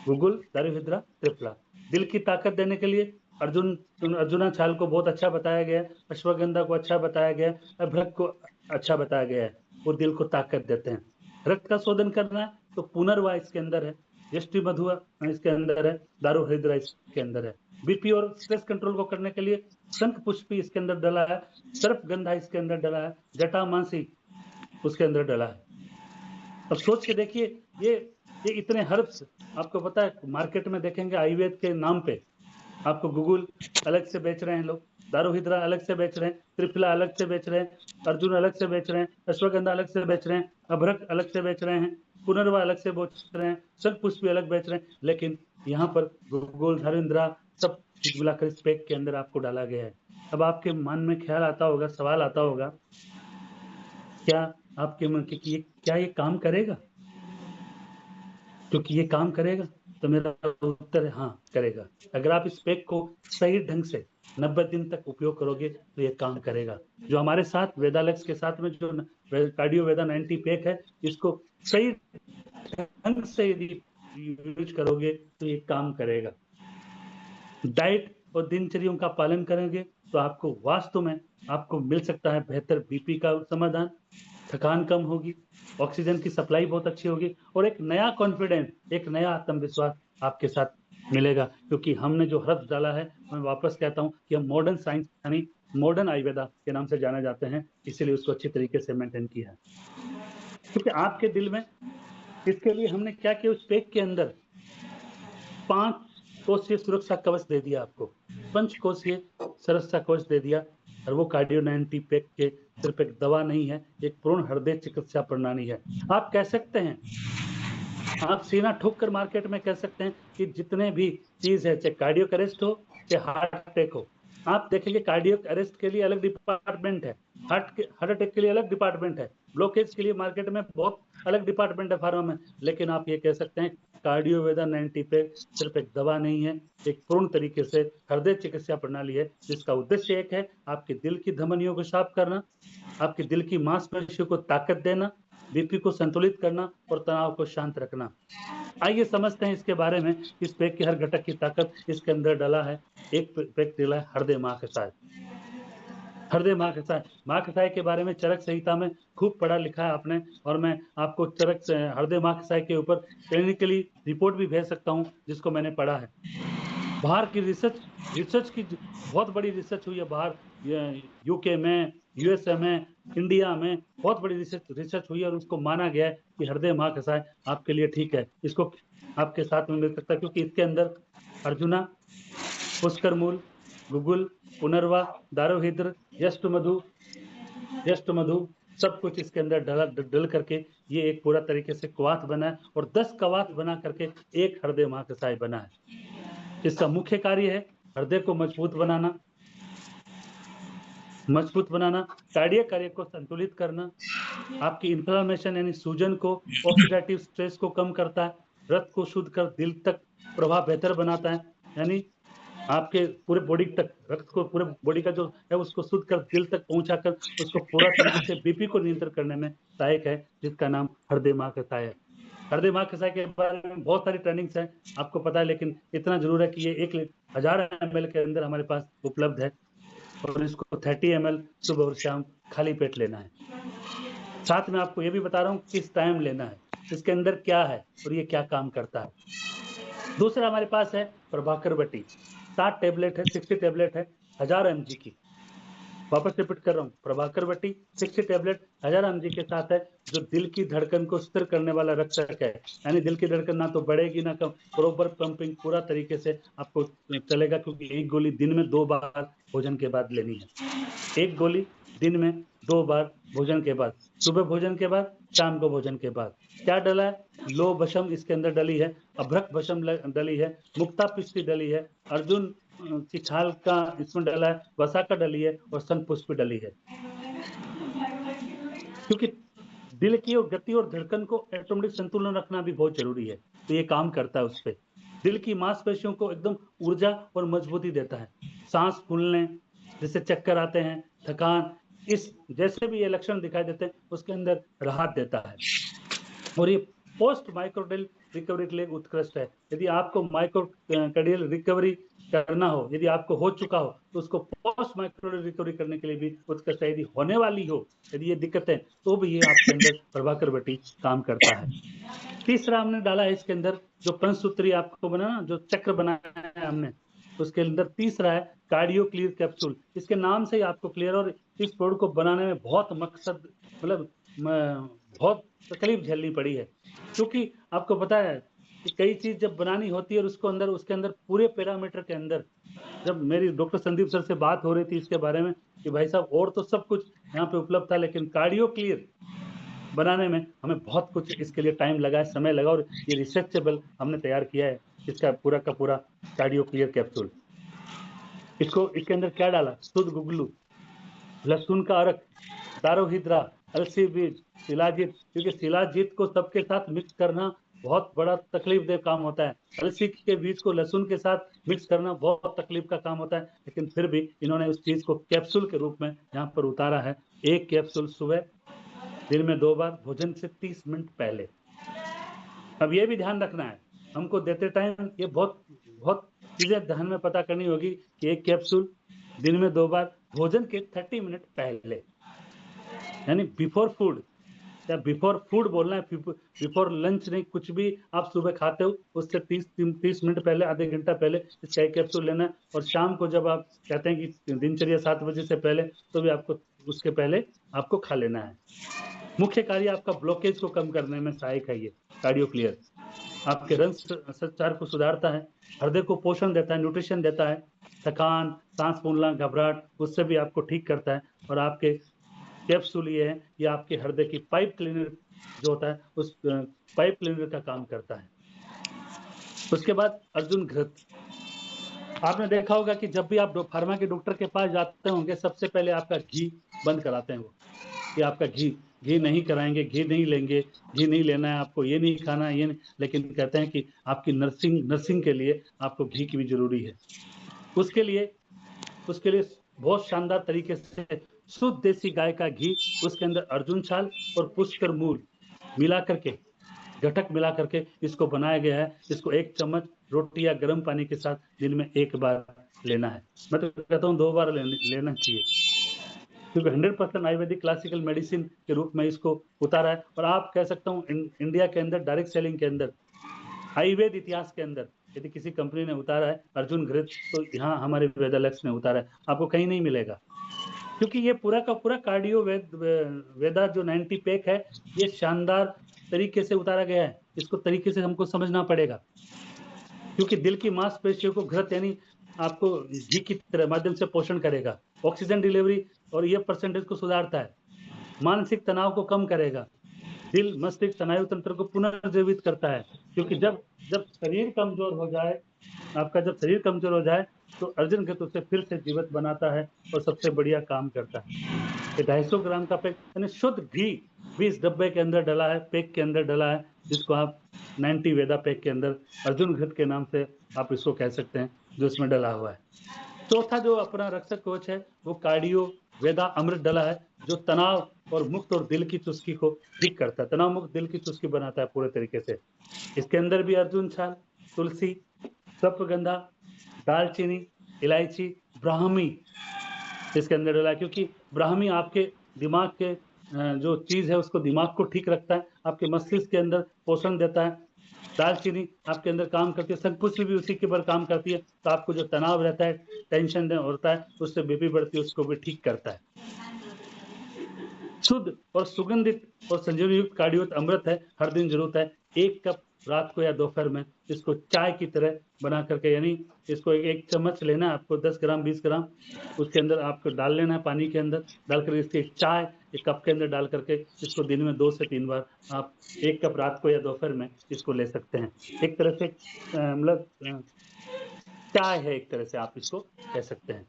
गुगुल, दारुहृद्रा, त्रिफला। दिल की ताकत देने के लिए अर्जुना छाल को बहुत अच्छा बताया गया है, अश्वगंधा को अच्छा बताया गया है, अभ्रक को अच्छा बताया गया है, वो दिल को ताकत देते हैं। रक्त का शोधन करना है तो पुनर्वा इसके अंदर है, यष्टि मधुआ इसके अंदर है, दारुहृद्रा इसके अंदर है। बीपी और स्ट्रेस कंट्रोल को करने के लिए शंख पुष्पी इसके अंदर डला है, सर्पगंधा इसके अंदर डला है, जटामांसी उसके अंदर डला है। अब सोच के देखिए, ये इतने हर्ब्स आपको पता है, मार्केट में देखेंगे आयुर्वेद के नाम पे आपको गुगुल अलग से बेच रहे हैं लोग, दारुहृद्रा अलग से बेच रहे हैं, त्रिफला अलग से बेच रहे हैं, अर्जुन अलग से बेच रहे हैं, अश्वगंधा अलग से बेच रहे हैं, अभ्रक अलग से बेच रहे हैं, पुनर्वा अलग से बेच रहे हैं, शंख पुष्पी अलग बेच रहे हैं, लेकिन यहाँ पर गुगुल, दारुहृद्रा सब चीज मिलाकर इस पैक के अंदर आपको डाला गया है। अब आपके मन में ख्याल आता होगा, सवाल आता होगा, क्या आपके मन की क्या ये काम करेगा? क्योंकि ये काम करेगा तो मेरा उत्तर है हाँ, करेगा। अगर आप इस पैक को सही ढंग से 90 दिन तक उपयोग करोगे तो ये काम करेगा। जो हमारे साथ वेदालक्ष्य के साथ में जो कार्डियो वेदा 90 पैक है, इसको सही ढंग से यदि यूज करोगे तो ये काम करेगा। डाइट और दिनचर्या का पालन करेंगे तो आपको वास्तव में आपको मिल सकता है बेहतर बीपी का समाधान, थकान कम होगी, ऑक्सीजन की सप्लाई बहुत अच्छी होगी, और एक नया कॉन्फिडेंस, एक नया आत्मविश्वास आपके साथ मिलेगा। क्योंकि हमने जो हर्ब्स डाला है, मैं वापस कहता हूँ कि हम मॉडर्न साइंस यानी मॉडर्न आयुर्वेदा के नाम से जाने जाते हैं, इसीलिए उसको अच्छी तरीके से मेंटेन किया है। क्योंकि आपके दिल में इसके लिए हमने क्या किया, उस पैक के अंदर 5 कोशीय सुरक्षा कवच दे दिया आपको, पंचकोशीय सुरक्षा कवच दे दिया। और वो कार्डियो 90 पैक के सिर्फ एक दवा नहीं है, एक पूर्ण हृदय चिकित्सा प्रणाली है। आप कह सकते हैं, आप सीना ठोक कर मार्केट में कह सकते हैं कि जितने भी चीज है, चाहे कार्डियक अरेस्ट हो चाहे हार्ट अटैक हो, आप देखेंगे कार्डियक अरेस्ट के लिए अलग डिपार्टमेंट है, हार्ट अटैक के लिए अलग डिपार्टमेंट है, ब्लॉकेज के लिए मार्केट में बहुत अलग डिपार्टमेंट है फार्मा में। लेकिन आप ये कह सकते हैं कार्डियोवेदा 90 पे सिर्फ एक दवा नहीं है, एक पूर्ण तरीके से हृदय चिकित्सा प्रणाली है, जिसका उद्देश्य एक है, आपके दिल की धमनियों को साफ करना, आपके दिल की मांसपेशियों को ताकत देना, बीपी को संतुलित करना और तनाव को शांत रखना। आइए समझते हैं इसके बारे में, इस पैक की हर घटक की ताकत इसके अंदर डाला है। एक पैक डाला है हृदय महाकषाय। हृदय महाकषाय, महाकषाय के बारे में चरक संहिता में खूब पढ़ा लिखा है आपने, और मैं आपको चरक हृदय महाकषाय के ऊपर क्लिनिकली रिपोर्ट भी भेज सकता हूं, जिसको मैंने पढ़ा है। बाहर की रिसर्च की बहुत बड़ी रिसर्च हुई है, बाहर यूके में, यूएसए में, इंडिया में बहुत बड़ी रिसर्च हुई है, और उसको माना गया है कि हृदय महाकषाय आपके लिए ठीक है। इसको आपके साथ में मिल सकता है, क्योंकि इसके अंदर अर्जुना, पुष्कर मूल, गुगुल, पुनर्वा, दारोहिद्र, यष्टमधु सब कुछ इसके अंदर डल करके ये एक पूरा तरीके से कवाथ बना है, और 10 कवाथ बना करके एक हृदय महाकषाय बना है। इसका मुख्य कार्य है हृदय को मजबूत बनाना, कार्डियक कार्य को संतुलित करना, आपकी इन्फ्लेमेशन यानी सूजन को, ऑक्सीडेटिव स्ट्रेस को कम करता है, रक्त को शुद्ध कर दिल तक प्रवाह बेहतर बनाता है, यानी आपके पूरे बॉडी तक रक्त को, पूरे बॉडी का जो है उसको शुद्ध कर दिल तक पहुंचाकर उसको पूरा तरीके से बीपी को नियंत्रित करने में सहायक है, जिसका नाम हृदय महाकषाय है। हृदय महाकषाय के बारे में बहुत सारी ट्रेनिंग्स हैं, आपको पता है, लेकिन इतना जरूर है कि ये 1000 ml के अंदर हमारे पास उपलब्ध है, और इसको 30 ml सुबह और शाम खाली पेट लेना है। साथ में आपको ये भी बता रहा हूँ किस टाइम लेना है, इसके अंदर क्या है और ये क्या काम करता है। दूसरा हमारे पास है प्रभाकर बटी, 60 टेबलेट है, 60 टेबलेट है 1000 mg की। वापस रिपीट कर रहा हूँ, प्रभाकर बटी 60 टेबलेट 1000 mg के साथ है, जो दिल की धड़कन को स्थिर करने वाला रक्षक है, यानी दिल की धड़कन ना तो बढ़ेगी ना कम, बरोबर पंपिंग पूरा तरीके से आपको चलेगा, क्योंकि एक गोली दिन में 2 बार भोजन के बाद लेनी है। एक गोली दिन में 2 बार भोजन के बाद, सुबह भोजन के बाद, शाम को भोजन के बाद। क्या डला है? लो भस्म इसके अंदर डली है, अभ्रक भस्म डली है, मुक्ता पिष्टी डली है, अर्जुन की छाल का इसमें डला है, वसाका डली है, और सन पुष्प डली है। क्योंकि दिल की और गति और धड़कन को ऑटोमेटिक संतुलन रखना भी बहुत जरूरी है, तो ये काम करता है उस पर। दिल की मांसपेशियों को एकदम ऊर्जा और मजबूती देता है। सांस फूलने, जैसे चक्कर आते हैं, थकान, इस जैसे भी ये लक्षण दिखाई देते हैं, उसके अंदर राहत देता है। और ये पोस्ट माइक्रोडियल रिकवरी के लिए उत्कृष्ट है। यदि आपको माइक्रोकार्डियल रिकवरी करना हो, यदि आपको हो चुका हो, तो उसको पोस्ट माइक्रोडियल रिकवरी करने के लिए भी उत्कृष्ट है। यदि होने वाली हो, यदि ये दिक्कतें, तो भी ये आपके अंदर प्रभाकर बटी काम करता है। तीसरा हमने डाला है इसके अंदर, जो पंचसूत्री आपको बनाना, जो चक्र बनाया है हमने, उसके अंदर तीसरा है कार्डियो क्लियर कैप्सूल। इसके नाम से ही आपको क्लियर, और इस प्रोडक्ट को बनाने में बहुत मकसद, मतलब बहुत तकलीफ झेलनी पड़ी है, क्योंकि आपको पता है कि कई चीज जब बनानी होती है और उसके अंदर पूरे पैरामीटर के अंदर, जब मेरी डॉक्टर संदीप सर से बात हो रही थी इसके बारे में कि भाई साहब और तो सब कुछ यहाँ पे उपलब्ध था, लेकिन कार्डियो क्लियर बनाने में हमें बहुत कुछ इसके लिए टाइम लगा है, समय लगा, और ये रिसर्चेबल हमने तैयार किया है इसका पूरा का पूरा कार्डियो क्लियर कैप्सूल। इसके अंदर क्या डाला? शुद्ध गुगलू, लहसुन का अर्क, दारोहिद्रा, अलसी बीज, शिलाजीत, क्योंकि शिलाजीत को सबके साथ मिक्स करना बहुत बड़ा तकलीफदेह काम होता है। अलसी के बीज को लहसुन के साथ मिक्स करना बहुत तकलीफ का काम होता है, लेकिन फिर भी इन्होंने उस चीज को कैप्सूल के रूप में यहाँ पर उतारा है। एक कैप्सूल सुबह, दिन में 2 बार, भोजन से 30 मिनट पहले। अब ये भी ध्यान रखना है, हमको देते टाइम ये बहुत चीजें ध्यान में पता करनी होगी कि एक कैप्सूल दिन में 2 बार, भोजन के 30 मिनट पहले, यानी बिफोर फूड, या बिफोर फूड बोलना है, बिफोर लंच नहीं, कुछ भी आप सुबह खाते हो उससे 30 मिनट पहले, आधे घंटा पहले इसका एक कैप्सूल लेना है। और शाम को जब आप कहते हैं कि दिनचर्या 7 बजे से पहले, तो भी आपको उसके पहले आपको खा लेना है। मुख्य कार्य आपका ब्लॉकेज को कम करने में सहायक है ये कार्डियो क्लियर। आपके रक्त संचार को सुधारता है, हृदय को पोषण देता है, न्यूट्रिशन देता है, थकान, सांस फूलना, घबराहट, उससे भी आपको ठीक करता है। और आपके कैप्सूल ये है, ये आपके हृदय की पाइप क्लीनर जो होता है, उस पाइप क्लीनर का काम करता है। उसके बाद अर्जुन घृत। आपने देखा होगा कि जब भी आप फार्मा के डॉक्टर के पास जाते होंगे, सबसे पहले आपका घी बंद कराते हैं वो, कि आपका घी नहीं कराएंगे, घी नहीं लेंगे, घी नहीं लेना है आपको, ये नहीं खाना है, ये नहीं, लेकिन कहते हैं कि आपकी नर्सिंग के लिए आपको घी की भी जरूरी है। उसके लिए बहुत शानदार तरीके से शुद्ध देसी गाय का घी, उसके अंदर अर्जुन छाल और पुष्कर मूल मिला करके, घटक मिला करके इसको बनाया गया है। इसको 1 चम्मच रोटी या गर्म पानी के साथ दिन में 1 बार लेना है। मैं तो कहता हूँ 2 बार लेना चाहिए, क्योंकि 100% आयुर्वेदिक क्लासिकल मेडिसिन के रूप में इसको उतारा है। और आप कह सकता हूँ इंडिया के अंदर डायरेक्ट सेलिंग के अंदर, आयुर्वेद इतिहास के अंदर यदि किसी कंपनी ने उतारा है अर्जुन घृत, तो यहाँ हमारे वेदालक्स ने उतारा है, आपको कहीं नहीं मिलेगा। क्योंकि ये पूरा का पूरा कार्डियो वेदा जो 90 पैक है, ये शानदार तरीके से उतारा गया है। इसको तरीके से हमको समझना पड़ेगा, क्योंकि दिल की मांसपेशियों को घृत यानी आपको घी की तरह माध्यम से पोषण करेगा, ऑक्सीजन डिलीवरी और ये परसेंटेज को सुधारता है, मानसिक तनाव को कम करेगा, दिल मस्तिष्क स्नायु तंत्र को पुनर्जीवित करता है। क्योंकि जब शरीर कमजोर हो जाए, आपका जब शरीर कमजोर हो जाए, तो अर्जुन घृत उसे फिर से जीवित बनाता है और सबसे बढ़िया काम करता है। 250 ग्राम का पैक यानी शुद्ध घी 20 डब्बे के अंदर डला है, पैक के अंदर डला है, जिसको आप 90 वेदा पैक के अंदर अर्जुन घृत के नाम से आप इसको कह सकते हैं, जो इसमें डला हुआ है। चौथा जो अपना रक्षक कवच है वो कार्डियो वेदा अमृत डला है, जो तनाव और मुक्त और दिल की चुस्की को ठीक करता है, तनाव मुक्त दिल की चुस्की बनाता है पूरे तरीके से। इसके अंदर भी अर्जुन छाल, तुलसी, सर्पगंधा, दालचीनी, इलायची, ब्राह्मी इसके अंदर डला है, क्योंकि ब्राह्मी आपके दिमाग के जो चीज है उसको, दिमाग को ठीक रखता है, आपके मस्तिष्क के अंदर पोषण देता है। दालचीनी आपके अंदर काम करती है, शंखपुष्पी भी उसी के ऊपर काम करती है, तो आपको जो तनाव रहता है, टेंशन होता है, उससे बीपी बढ़ती है, उसको भी ठीक करता है। शुद्ध और सुगंधित और संजीवनी युक्त कार्डियो अमृत है, हर दिन जरूरत है। 1 कप रात को या दोपहर में इसको चाय की तरह बना करके, यानी इसको 1 चम्मच लेना है आपको, 10 ग्राम 20 ग्राम उसके अंदर आपको डाल लेना है, पानी के अंदर डाल कर इसकी चाय 1 कप के अंदर डाल करके इसको दिन में 2 से 3 बार आप 1 कप रात को या दोपहर में इसको ले सकते हैं। एक तरह से मतलब चाय है, एक तरह से आप इसको कह सकते हैं,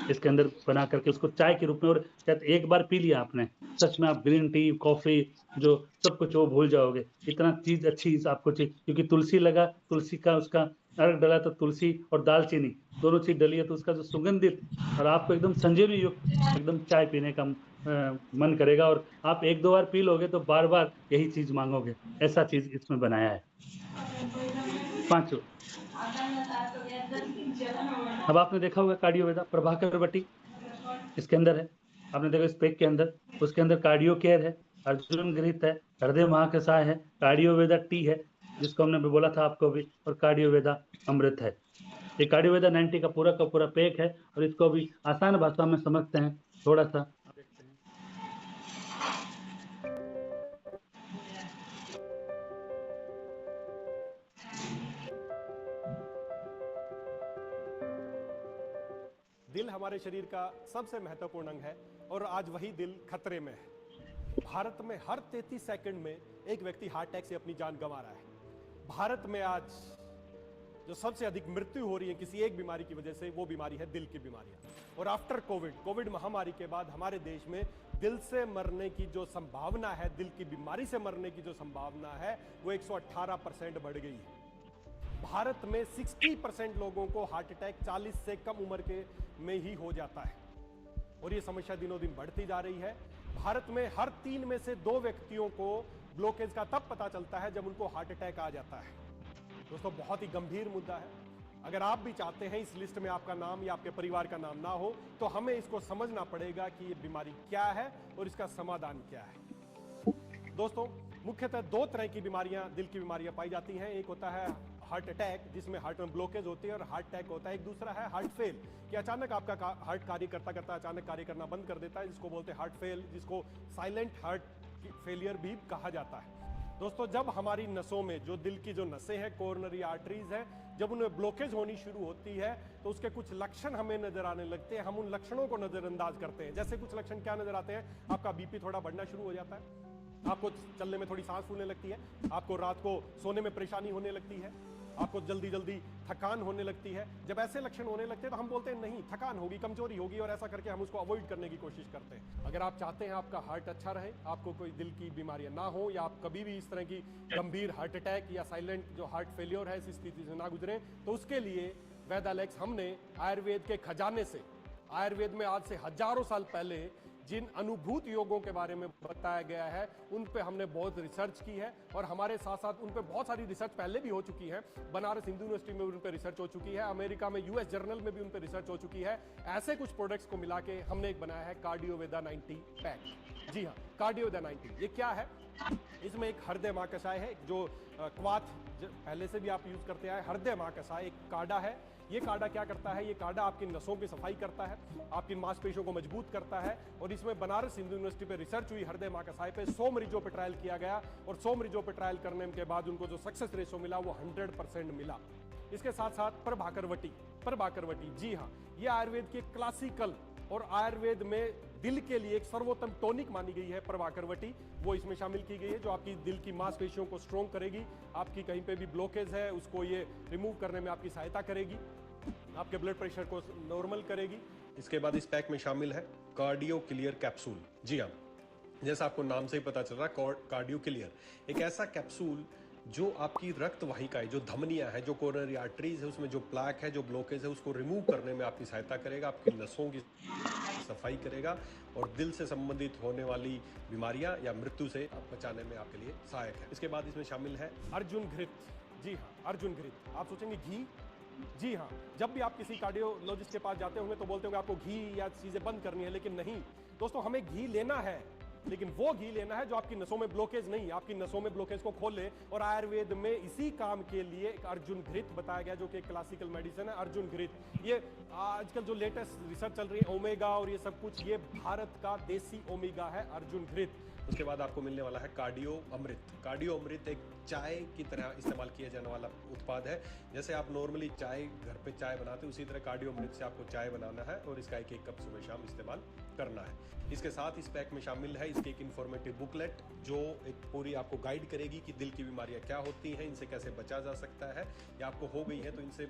इसके अंदर बना करके उसको चाय के रूप में। और कहते 1 बार पी लिया आपने, सच में आप ग्रीन टी, कॉफी जो सब कुछ वो भूल जाओगे, इतना चीज अच्छी आपको चाहिए। क्योंकि तुलसी लगा, तुलसी का उसका अर्क डला, तो तुलसी और दालचीनी दोनों चीज डली है, तो उसका जो सुगंधित और आपको एकदम संजीवनी युक्त एकदम चाय पीने का मन करेगा। और आप 1-2 बार पी लोगे तो बार बार यही चीज मांगोगे, ऐसा चीज इसमें बनाया है। 5। अब आपने देखा होगा कार्डियो वेदा प्रभाकर बटी इसके अंदर है, आपने देखा इस पैक के अंदर, उसके अंदर कार्डियो केयर है, अर्जुन घृत है, हृदय महाकषाय है, कार्डियो वेदा टी है जिसको हमने भी बोला था आपको भी, और कार्डियो वेदा अमृत है। ये कार्डियो वेदा 90 का पूरा पैक है, और इसको भी आसान भाषा में समझते हैं थोड़ा सा। दिल हमारे शरीर का सबसे महत्वपूर्ण अंग है और आज वही दिल खतरे में है। भारत में हर 33 सेकंड में एक व्यक्ति हार्ट अटैक से अपनी जान गंवा रहा है। भारत में आज जो सबसे अधिक मृत्यु हो रही है किसी एक बीमारी की वजह से, वो बीमारी है दिल की बीमारियां। और आफ्टर कोविड महामारी के बाद हमारे देश में दिल से मरने की जो संभावना है, दिल की बीमारी से मरने की जो संभावना है, वो 118% बढ़ गई है। भारत में 60% लोगों को हार्ट अटैक 40 से कम उम्र के में ही हो जाता है, और ये समस्या दिनों दिन बढ़ती जा रही है। भारत में हर 3 में से 2 व्यक्तियों को ब्लॉकेज का तब पता चलता है जब उनको हार्ट अटैक आ जाता है। दोस्तों, बहुत ही गंभीर मुद्दा है। अगर आप भी चाहते हैं इस लिस्ट में आपका नाम या आपके परिवार का नाम ना हो, तो हमें इसको समझना पड़ेगा कि ये बीमारी क्या है और इसका समाधान क्या है। दोस्तों, मुख्यतः 2 तरह की बीमारियां, दिल की बीमारियां पाई जाती हैं। एक होता है हार्ट अटैक, जिसमें हार्ट में ब्लॉकेज होती है और हार्ट अटैक होता है। एक दूसरा है हार्ट फेल, कि अचानक आपका हार्ट कार्य करता करता अचानक कार्य करना बंद कर देता है, जिसको बोलते हैं हार्ट फेल, जिसको साइलेंट हार्ट फेलियर भी कहा जाता है। दोस्तों, जब हमारी नसों में जो दिल की जो नसें हैं, कोरोनरी आर्टरीज है, जब उनमें ब्लॉकेज होनी शुरू होती है तो उसके कुछ लक्षण हमें नजर आने लगते हैं। हम उन लक्षणों को नजरअंदाज करते हैं। जैसे कुछ लक्षण क्या नजर आते हैं? आपका बीपी थोड़ा बढ़ना शुरू हो जाता है, आपको चलने में थोड़ी सांस फूलने लगती है, आपको रात को सोने में परेशानी होने लगती है, आपको जल्दी जल्दी थकान होने लगती है। जब ऐसे लक्षण होने लगते हैं तो हम बोलते हैं नहीं, थकान होगी, कमजोरी होगी, और ऐसा करके हम उसको अवॉइड करने की कोशिश करते हैं। अगर आप चाहते हैं आपका हार्ट अच्छा रहे, आपको कोई दिल की बीमारियां ना हो, या आप कभी भी इस तरह की गंभीर हार्ट अटैक या साइलेंट जो हार्ट फेलियर है इस स्थिति से ना गुजरे, तो उसके लिए वेदालेक्स हमने आयुर्वेद के खजाने से, आयुर्वेद में आज से हजारों साल पहले जिन अनुभूत योगों के बारे में बताया गया है उन पे हमने बहुत रिसर्च की है, और हमारे साथ साथ उन पे बहुत सारी रिसर्च पहले भी हो चुकी है। बनारस हिंदू यूनिवर्सिटी में उन पे रिसर्च हो चुकी है, अमेरिका में यूएस जर्नल में भी उन पे रिसर्च हो चुकी है। ऐसे कुछ प्रोडक्ट्स को मिला के हमने एक बनाया है कार्डियोवेदा 90 पैक। जी हाँ, कार्डियोवेदा 90 ये क्या है? इसमें एक हृदय मां कषाय है, जो क्वाथ पहले से भी आप यूज करते आए। हृदय मां कषाय एक काढ़ा है। ये काढ़ा क्या करता है? ये काढ़ा आपकी नसों की सफाई करता है, आपकी मांसपेशियों को मजबूत करता है। और इसमें बनारस हिंदू यूनिवर्सिटी पे रिसर्च हुई, हृदय मां कषाय पे 100 मरीजों पे ट्रायल किया गया, और 100 मरीजों पे ट्रायल करने के बाद उनको जो सक्सेस रेशो मिला वो 100% मिला। इसके साथ साथ प्रभाकरवटी, जी हाँ, ये आयुर्वेद की क्लासिकल और आयुर्वेद में दिल के लिए एक सर्वोत्तम टॉनिक मानी गई है प्रभाकरवटी, वो इसमें शामिल की गई है, जो आपकी दिल की मांसपेशियों को स्ट्रॉन्ग करेगी, आपकी कहीं पे भी ब्लॉकेज है उसको ये रिमूव करने में आपकी सहायता करेगी, आपके ब्लड प्रेशर को नॉर्मल करेगी। इसके बाद इस पैक में शामिल है कार्डियो क्लियर कैप्सूल। जी हाँ, जैसा आपको नाम से ही पता चल रहा है, कार्डियो क्लियर एक ऐसा कैप्सूल जो आपकी रक्त वाहिकाएं, जो धमनियां हैं, जो कोरोनरी आर्टरीज है, उसमें जो प्लैक है, जो ब्लॉकेज है, उसको रिमूव करने में आपकी सहायता करेगा, आपकी नसों की सफाई करेगा, और दिल से संबंधित होने वाली बीमारियां या मृत्यु से बचाने में आपके लिए सहायक है। इसके बाद इसमें शामिल है अर्जुन घृत। जी हाँ, अर्जुन घृत। आप सोचेंगे घी? जी हाँ, जब भी आप किसी कार्डियोलॉजिस्ट के पास जाते होंगे तो बोलते होंगे आपको घी या चीजें बंद करनी है, लेकिन नहीं दोस्तों, हमें घी लेना है, लेकिन वो घी लेना है जो आपकी नसों में ब्लॉकेज नहीं, आपकी नसों में ब्लॉकेज को खोले। और आयुर्वेद में इसी काम के लिए एक अर्जुन घृत बताया गया, जो कि एक क्लासिकल मेडिसिन है। अर्जुन घृत, ये आजकल जो लेटेस्ट रिसर्च चल रही है, ओमेगा और ये सब कुछ, ये भारत का देसी ओमेगा है अर्जुन घृत। उसके बाद आपको मिलने वाला है कार्डियो अमृत। कार्डियो अमृत एक चाय की तरह इस्तेमाल किया जाने वाला उत्पाद है। जैसे आप नॉर्मली चाय घर पे चाय बनाते हैं, उसी तरह कार्डियो अमृत से आपको चाय बनाना है, और इसका एक कप सुबह शाम इस्तेमाल करना है। इसके साथ इस पैक में शामिल है इसकी एक इन्फॉर्मेटिव बुकलेट, जो एक पूरी आपको गाइड करेगी कि दिल की बीमारियां क्या होती हैं, इनसे कैसे बचा जा सकता है, या आपको हो गई है तो इनसे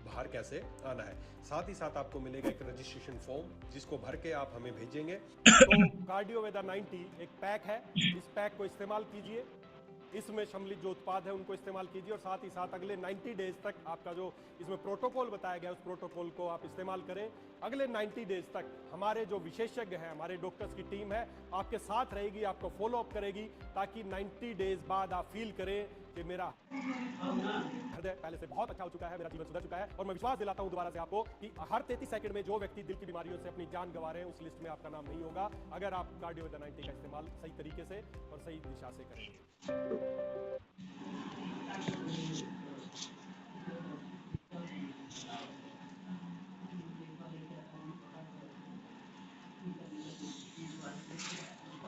बाहर कैसे आना है। साथ ही साथ आपको मिलेगा एक रजिस्ट्रेशन फॉर्म, जिसको भर के आप हमें भेजेंगे। तो कार्डियोवेदा 90 एक पैक है, इस पैक को इस्तेमाल कीजिए, इसमें सम्मिलित जो उत्पाद है उनको इस्तेमाल कीजिए, और साथ ही साथ अगले 90 डेज तक आपका जो इसमें प्रोटोकॉल बताया गया है उस प्रोटोकॉल को आप इस्तेमाल करें। अगले 90 डेज तक हमारे जो विशेषज्ञ हैं, हमारे डॉक्टर्स की टीम है, आपके साथ रहेगी, आपको फॉलो अप करेगी, ताकि 90 डेज बाद आप फील करें कि मेरा हृदय पहले से बहुत अच्छा हो चुका है, मेरा जीवन सुधर चुका है। और मैं विश्वास दिलाता हूं दोबारा से आपको कि हर 33 सेकंड में जो व्यक्ति दिल की बीमारियों से अपनी जान गंवा रहे हैं, उस लिस्ट में आपका नाम नहीं होगा, अगर आप कार्डियोवेदा 90 का इस्तेमाल सही तरीके से और सही दिशा से करेंगे।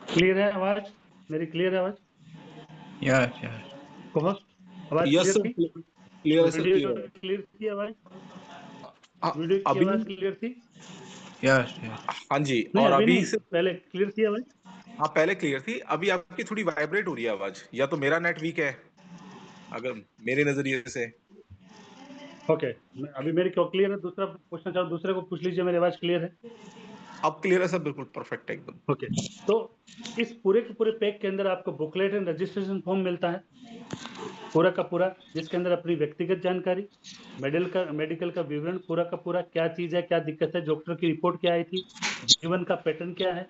क्लियर है आवाज मेरी? क्लियर है आवाज? यस कहो, आवाज यस क्लियर थी? क्लियर है सर, वीडियो क्लियर क्लियर थी आवाज? है। वीडियो की अभी आवाज क्लियर थी? यस हाँ जी, नहीं, और अभी अभी नहीं, से पहले क्लियर थी आवाज? हाँ पहले क्लियर थी, अभी आपकी थोड़ी वाइब्रेट हो रही है आवाज, या तो मेरा नेट वीक है अगर मेरे नजरिए से। ओके, अभी मेरी क्यों क्लियर है? दूसरा पूछना चाहो, दूसरे को पूछ लीजिए, मेरी आवाज क्लियर है? अब क्लियर है सर, बिल्कुल परफेक्ट है एकदम। ओके, तो इस पूरे के पूरे पैक के अंदर आपको बुकलेट एंड रजिस्ट्रेशन फॉर्म मिलता है, पूरा का पूरा, जिसके अंदर अपनी व्यक्तिगत जानकारी, मेडिकल का विवरण पूरा का पूरा, क्या चीज है, क्या दिक्कत है, डॉक्टर की रिपोर्ट क्या आई थी, जीवन का पैटर्न क्या है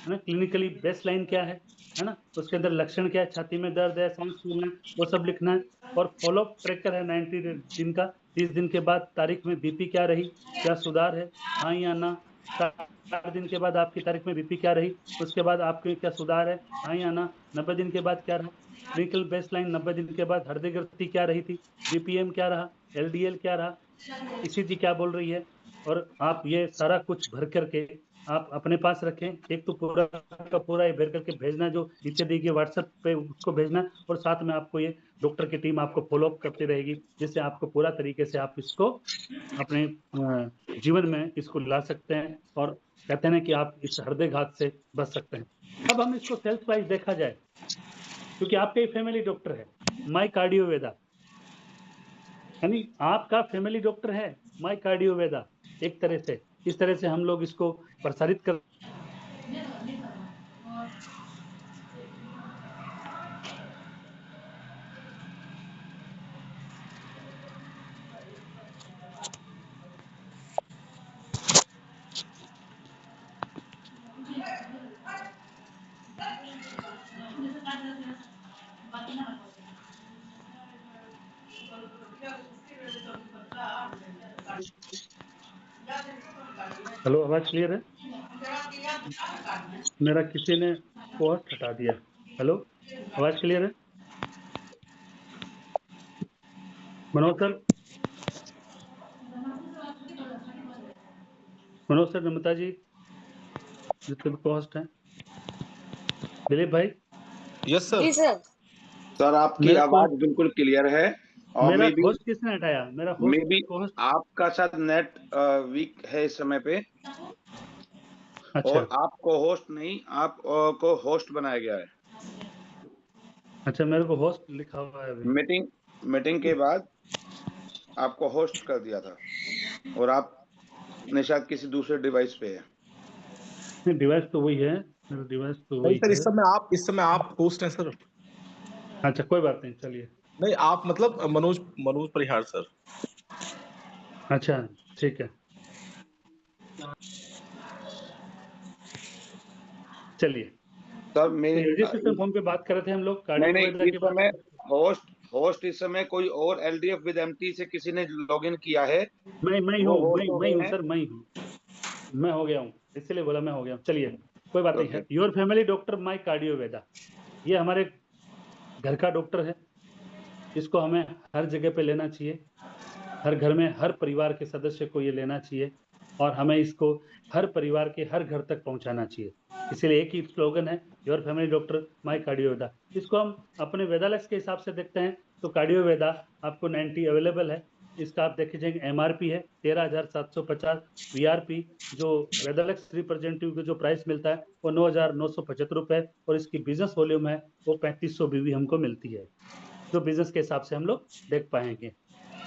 ना, क्लिनिकली बेस्ट लाइन क्या है ना, उसके अंदर लक्षण क्या है, छाती में दर्द है, सांस फूलना है, वो सब लिखना है। और फॉलोअप ट्रैकर है 90 दिन का, 30 दिन के बाद तारीख में बीपी क्या रही, क्या सुधार है, हाँ या ना, 4 दिन के बाद आपकी तारीख में बीपी क्या रही, उसके बाद आपके क्या सुधार है, हाँ या ना, 90 दिन के बाद क्या रहा, क्लिनिकल बेसलाइन 90 दिन के बाद हृदय गति क्या रही थी, बीपीएम क्या रहा, एलडीएल क्या रहा, ईसीजी क्या बोल रही है, और आप ये सारा कुछ भर करके आप अपने पास रखें। एक तो पूरा का पूरा ये भर करके भेजना, जो नीचे दी गई व्हाट्सएप पे उसको भेजना, और साथ में आपको ये डॉक्टर की टीम आपको फॉलोअप करती रहेगी, जिससे आपको पूरा तरीके से आप इसको अपने जीवन में इसको ला सकते हैं, और कहते हैं कि आप इस हृदय घात से बच सकते हैं। अब हम इसको सेल्स वाइज देखा जाए, क्योंकि आपका फैमिली डॉक्टर है माई कार्डियो वेदा, यानी आपका फैमिली डॉक्टर है माई कार्डियो वेदा। एक तरह से इस तरह से हम लोग इसको प्रसारित कर हेलो, आवाज क्लियर है? मेरा किसी ने पोस्ट हटा दिया। हेलो, आवाज क्लियर है? मनोज सर, मनोज सर, नमिता जी, जितने भी पोस्ट हैं, दिलीप भाई। Yes sir. जी सर। सर आपकी मेरा आवाज बिल्कुल क्लियर है और मेरा मे बी होस्ट किसने हटाया? मेरा होस्ट आपका शायद नेट वीक है इस समय पे। अच्छा और आपको होस्ट नहीं, आप को होस्ट बनाया गया है। अच्छा, मेरे को होस्ट लिखा हुआ है अभी। मीटिंग के बाद आपको होस्ट कर दिया था और आप शायद किसी दूसरे डिवाइस पे है। डिवाइस तो वही है, मेरा डिवाइस तो नहीं वही सर, है। इस समय आप होस्ट हैं सर। अच्छा, कोई बात नहीं, चलिए। नहीं, आप मतलब मनोज मनोज परिहार सर। अच्छा, ठीक है, चलिए। सर तो मेरे रजिस्ट्रेशन फॉर्म पे बात कर रहे थे हम लोग, कार्डियो वेदा इस की समय बात। होस्ट इस समय कोई और एलडीएफ विद एमटी से किसी ने लॉगिन किया है। मैं वो हूँ, होस्ट हो मैं गए हूँ हैं। सर, मैं हो गया हूँ, इसलिए बोला मैं हो गया हूँ। चलिए, कोई बात नहीं ओके। है। Your family doctor my cardio Veda, ये हमारे घर का डॉक्टर है। इसको हमें हर जगह पे लेना चाहिए, हर घर में हर परिवार के सदस्य को ये लेना चाहिए, और हमें इसको हर परिवार के हर घर तक पहुंचाना चाहिए। इसीलिए एक ही स्लोगन है, your family doctor my cardio Veda. इसको हम अपने वेदालक्स के हिसाब से देखते हैं तो कार्डियो वेदा आपको 90 अवेलेबल है। इसका आप देख लीजिए, एमआरपी है 13,750, वीआरपी जो वेदालक्स रिप्रेजेंटेटिव को जो प्राइस मिलता है वो 9,975 रुपए, और इसकी बिजनेस वॉल्यूम है वो 3500 बीवी हमको मिलती है, जो बिजनेस के हिसाब से हम लोग देख पाएंगे।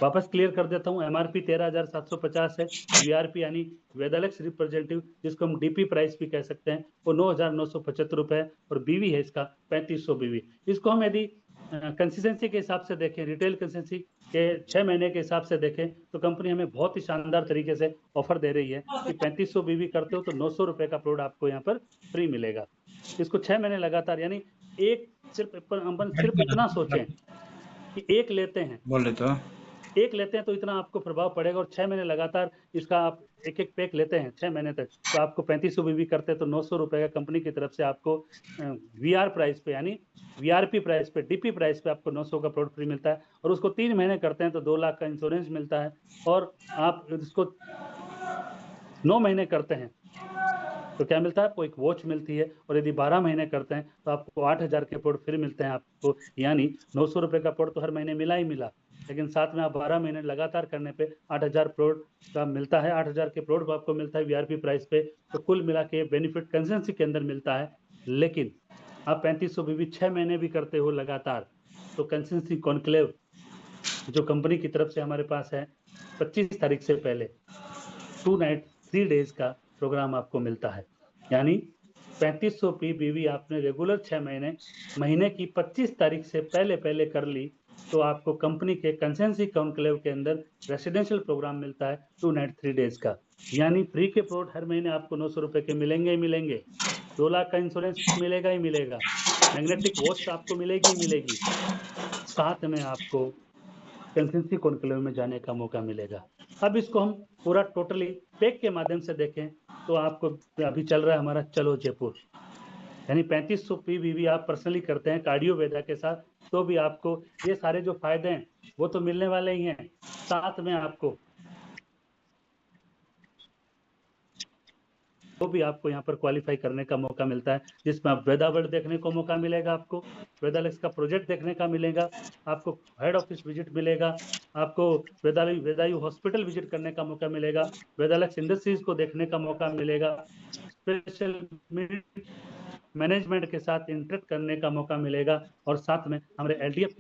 वापस क्लियर कर देता हूँ, एमआरपी 13,750 है, वीआरपी यानी वेदालक्स रिप्रेजेंटेटिव, जिसको हम डीपी प्राइस भी कह सकते हैं, वो 9,975 रुपए, और बीवी है इसका 3500 बीवी। इसको हम यदि कंसिस्टेंसी के हिसाब से देखें, रिटेल कंसिस्टेंसी के 6 महीने के हिसाब से देखें, तो कंपनी हमें बहुत ही शानदार तरीके से ऑफर दे रही है कि 3500 बीवी करते हो तो 900 रुपए का प्रोडक्ट आपको यहाँ पर फ्री मिलेगा। इसको 6 महीने लगातार, यानी अपन सिर्फ इतना सोचें कि एक लेते हैं तो इतना आपको प्रभाव पड़ेगा, और 6 महीने लगातार इसका आप एक एक पैक लेते हैं 6 महीने तक, तो आपको 3500 बीवी करते हैं तो 900 रुपए का कंपनी की तरफ से आपको वीआर प्राइस पे, यानी वीआरपी प्राइस पे, डीपी प्राइस पे आपको 900 का प्रोडक्ट फ्री मिलता है। और उसको 3 महीने करते हैं तो 2 लाख का इंश्योरेंस मिलता है, और आप इसको 9 महीने करते हैं तो क्या मिलता है आपको? एक वॉच मिलती है, और यदि 12 महीने करते हैं तो आपको 8,000 के प्रोडक्ट फ्री मिलते हैं आपको, यानी 900 रुपए का प्रोडक्ट तो हर महीने मिला ही मिला, लेकिन साथ में आप 12 महीने लगातार करने पे 8,000 प्रोडक्ट का मिलता है, 8,000 के प्रोडक्ट आपको मिलता है वीआरपी प्राइस पे। तो कुल मिला के बेनिफिट कंसेंसी के अंदर मिलता है। लेकिन आप 3500 बीवी 6 महीने भी करते हो लगातार, तो कंसेंसी कॉन्क्लेव जो कंपनी की तरफ से हमारे पास है 25 तारीख से पहले 2 नाइट 3 डेज का प्रोग्राम आपको मिलता है, यानी 3500 बीवी आपने रेगुलर 6 महीने की 25 तारीख से पहले कर ली, तो आपको कंपनी के कंसेंसी कॉन्क्लेव के अंदर रेसिडेंशियल प्रोग्राम मिलता है 2 नाइट 3 डेज का, यानी फ्री के प्रोडक्ट हर महीने आपको 900 रुपए के मिलेंगे ही मिलेंगे, 2 लाख का इंश्योरेंस मिलेगा ही मिलेगा, मैग्नेटिक वॉच आपको मिलेगी ही मिलेगी, साथ में आपको कंसेंसी कॉन्क्लेव में जाने का मौका मिलेगा। अब इसको हम पूरा टोटली पैक के माध्यम से देखें तो आपको अभी चल रहा है हमारा चलो जयपुर, यानी 3500 बीवी आप पर्सनली करते हैं कार्डियो वेदा के साथ, तो भी आपको ये सारे जो फायदे हैं वो तो मिलने वाले ही हैं, साथ में आपको भी आपको यहाँ पर क्वालिफाई करने का मौका मिलता है, जिसमें आप वेदा वर्ल्ड देखने को मौका मिलेगा, आपको वेदालेक्स का प्रोजेक्ट देखने का मिलेगा, आपको हेड ऑफिस विजिट मिलेगा, आपको वेदायु हॉस्पिटल विजिट करने का मौका मिलेगा, वेदालेक्स इंडस्ट्रीज को देखने का मौका मिलेगा, स्पेशल मैनेजमेंट के साथ इंटरेक्ट करने का मौका मिलेगा, और साथ में हमारे एलडीएफ